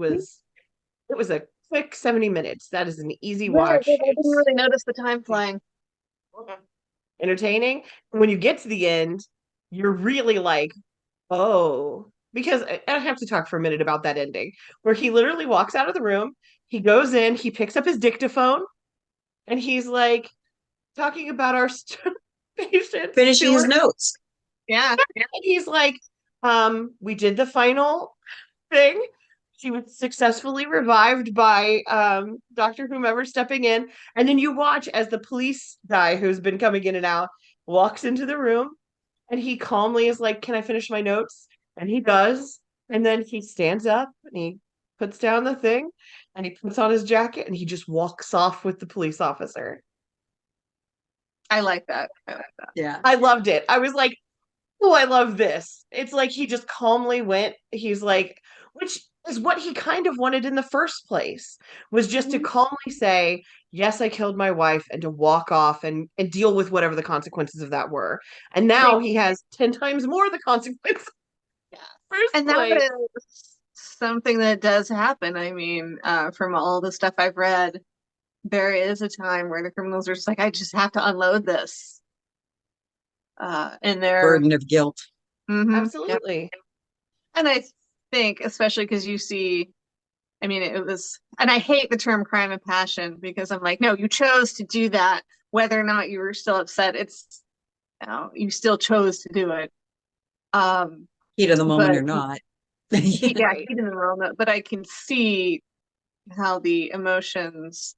Speaker 2: it was a quick 70 minutes. That is an easy watch.
Speaker 3: I didn't
Speaker 2: It's
Speaker 3: really notice the time flying.
Speaker 2: entertaining. When you get to the end, you're really like, oh, because I have to talk for a minute about that ending where he literally walks out of the room, he goes in, he picks up his dictaphone, and he's like talking about our patient
Speaker 1: finishing his
Speaker 2: Stuart.
Speaker 1: notes.
Speaker 3: Yeah.
Speaker 2: And he's like, we did the final thing. She was successfully revived by Dr. Whomever stepping in. And then you watch as the police guy who's been coming in and out walks into the room and he calmly is like, can I finish my notes? And he does. And then he stands up and he puts down the thing and he puts on his jacket and he just walks off with the police officer.
Speaker 3: I like that. I like that.
Speaker 1: Yeah.
Speaker 2: I loved it. I was like, oh, I love this. It's like he just calmly went. He's like, which is what he kind of wanted in the first place, was just to calmly say, yes, I killed my wife, and to walk off and deal with whatever the consequences of that were. And now he has 10 times more the consequences.
Speaker 3: Yeah.
Speaker 2: First
Speaker 3: And that
Speaker 2: place.
Speaker 3: is something that does happen. I mean, from all the stuff I've read, there is a time where the criminals are just like, I just have to unload this. And they're
Speaker 1: Burden of guilt.
Speaker 3: yep.
Speaker 2: Absolutely.
Speaker 3: And I think, especially because you see, I mean, it was, and I hate the term crime of passion because I'm like, no, you chose to do that, whether or not you were still upset. It's, you still chose to do it.
Speaker 1: Heat of the moment
Speaker 3: But
Speaker 1: or not.
Speaker 3: yeah,
Speaker 2: Right.
Speaker 3: heat in the moment, but I can see how the emotions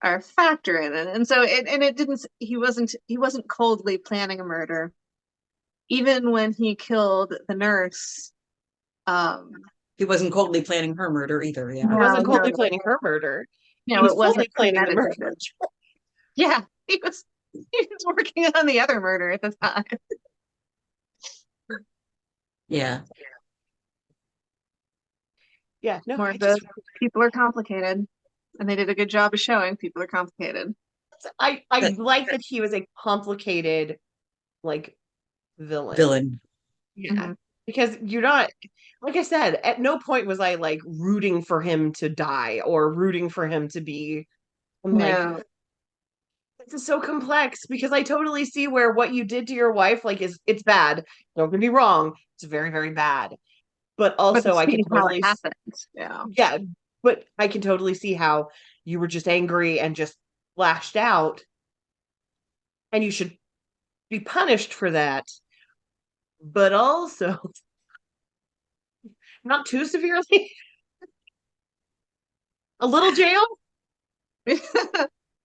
Speaker 3: are a factor in it. And so it didn't, he wasn't coldly planning a murder. Even when he killed the nurse, um,
Speaker 1: He wasn't coldly planning her murder either. Yeah.
Speaker 2: He wasn't
Speaker 3: no,
Speaker 2: coldly planning her murder. He
Speaker 3: no,
Speaker 2: was
Speaker 3: it wasn't
Speaker 2: fully planning the murder.
Speaker 3: premeditated. Yeah, he was working on the other murder at the time.
Speaker 1: Yeah.
Speaker 2: Yeah, no,
Speaker 3: More of the people are complicated, and they did a good job of showing people are complicated.
Speaker 2: I
Speaker 1: But
Speaker 2: like that he was a complicated like villain.
Speaker 1: villain.
Speaker 2: Yeah.
Speaker 3: Mhm.
Speaker 2: Because you're not, like I said, at no point was I like rooting for him to die or rooting for him to be. I'm like,
Speaker 3: No,
Speaker 2: This is so complex because I totally see where what you did to your wife, like, it's bad. Don't get me wrong. It's very, very bad. But
Speaker 3: But to
Speaker 2: also I can
Speaker 3: see how it
Speaker 2: totally,
Speaker 3: happened. Yeah.
Speaker 2: yeah, but I can totally see how you were just angry and just lashed out, and you should be punished for that. But also not too severely. A little jail?
Speaker 3: You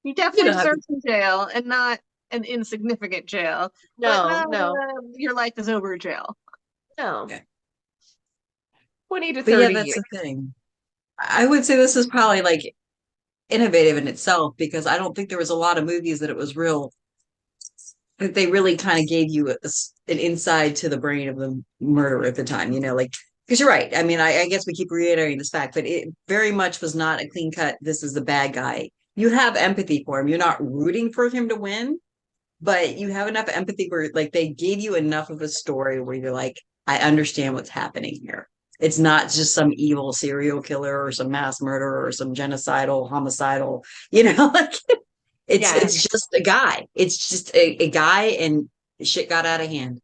Speaker 1: You
Speaker 3: definitely
Speaker 1: don't have to.
Speaker 3: deserve some jail and not an insignificant jail, but
Speaker 2: No,
Speaker 3: not
Speaker 2: no,
Speaker 3: your life is over jail.
Speaker 2: no.
Speaker 1: Yeah.
Speaker 2: 20 to
Speaker 1: But yeah,
Speaker 2: 30
Speaker 1: that's
Speaker 2: years.
Speaker 1: the thing. I would say this is probably like innovative in itself because I don't think there was a lot of movies that it was real that they really kind of gave you an inside to the brain of the murderer at the time, like because you're right. I mean, I guess we keep reiterating this fact, but it very much was not a clean cut. This is the bad guy. You have empathy for him. You're not rooting for him to win, but you have enough empathy where like they gave you enough of a story where you're like, I understand what's happening here. It's not just some evil serial killer or some mass murderer or some genocidal, homicidal, like
Speaker 2: Yeah,
Speaker 1: it's just a guy. It's just a guy and shit got out of hand.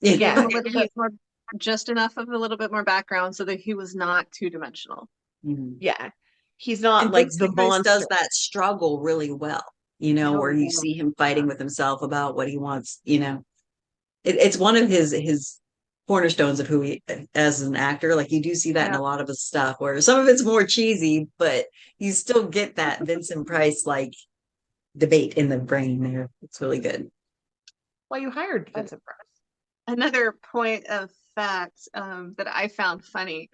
Speaker 3: They gave
Speaker 2: yeah.
Speaker 3: him a little bit more, just enough of a little bit more background so that he was not two-dimensional.
Speaker 1: Mhm.
Speaker 2: Yeah. He's not
Speaker 1: And
Speaker 2: like the
Speaker 1: Vincent Price
Speaker 2: monster.
Speaker 1: does that struggle really well,
Speaker 2: Oh,
Speaker 1: where you
Speaker 2: yeah.
Speaker 1: see him fighting with himself about what he wants. It's one of his cornerstones of who he as an actor. Like you do see that in
Speaker 3: Yeah.
Speaker 1: a lot of his stuff where some of it's more cheesy, but you still get that Vincent Price like debate in the brain there. It's really good.
Speaker 2: Well, you hired Vincent Price.
Speaker 3: Another point of fact that I found funny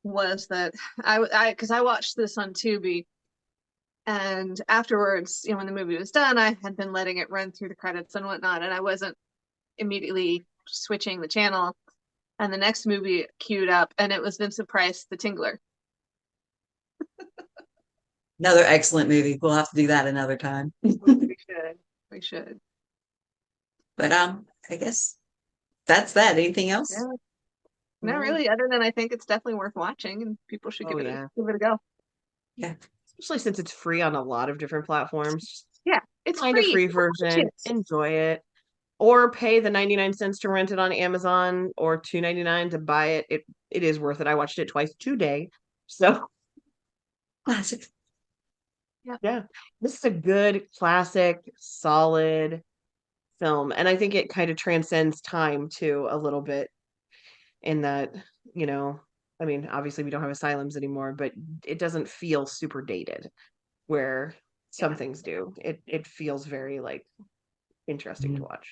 Speaker 3: was that because I watched this on Tubi, and afterwards, when the movie was done, I had been letting it run through the credits and whatnot, and I wasn't immediately switching the channel. And the next movie queued up, and it was Vincent Price, The Tingler.
Speaker 1: Another excellent movie. We'll have to do that another time.
Speaker 3: We should. We should.
Speaker 1: But I guess that's that. Anything else?
Speaker 3: Yeah. Not really, other than I think it's definitely worth watching, and people should
Speaker 2: Oh,
Speaker 3: give it
Speaker 2: yeah.
Speaker 3: give it a go.
Speaker 1: Yeah.
Speaker 2: Especially since it's free on a lot of different platforms.
Speaker 3: Yeah, it's
Speaker 2: Find a
Speaker 3: free.
Speaker 2: free
Speaker 3: Watch
Speaker 2: version,
Speaker 3: it.
Speaker 2: enjoy it, or pay the 99 cents to rent it on Amazon or $2.99 to buy it. It is worth it. I watched it twice today. So,
Speaker 1: Classic.
Speaker 2: yeah. This is a good, classic, solid film. And I think it kind of transcends time too a little bit in that, you know, I mean, obviously we don't have asylums anymore, but it doesn't feel super dated where some
Speaker 3: Yeah.
Speaker 2: things do. It feels very like interesting to
Speaker 1: Mhm.
Speaker 2: watch.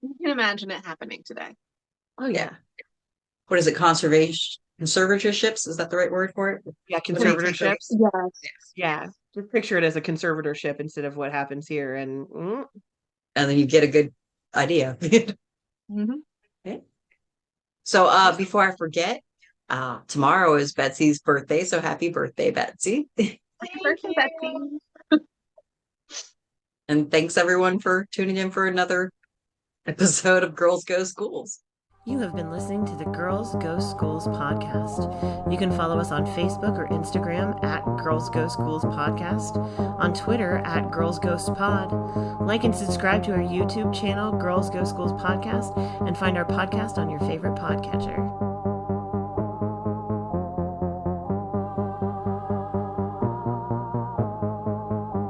Speaker 3: You can imagine it happening today.
Speaker 2: Oh
Speaker 1: Yeah.
Speaker 2: yeah.
Speaker 1: What is it? Conservatorships? Is that the right word for it?
Speaker 2: Yeah,
Speaker 1: When they take away-
Speaker 2: conservatorships.
Speaker 3: Yes.
Speaker 2: Yeah. Just picture it as a conservatorship instead of what happens here. And
Speaker 1: And then you get a good idea.
Speaker 3: Hmm.
Speaker 1: Okay. So before I forget, tomorrow is Betsy's birthday. So happy birthday, Betsy.
Speaker 3: Happy
Speaker 2: thank
Speaker 3: birthday,
Speaker 2: you.
Speaker 3: Betsy.
Speaker 1: And thanks everyone for tuning in for another episode of Girls Go Schools.
Speaker 4: You have been listening to the Girls Go Schools podcast. You can follow us on Facebook or Instagram at Girls Go Schools Podcast, on Twitter at Girls Ghost Pod. Like and subscribe to our YouTube channel, Girls Go Schools Podcast, and find our podcast on your favorite podcatcher.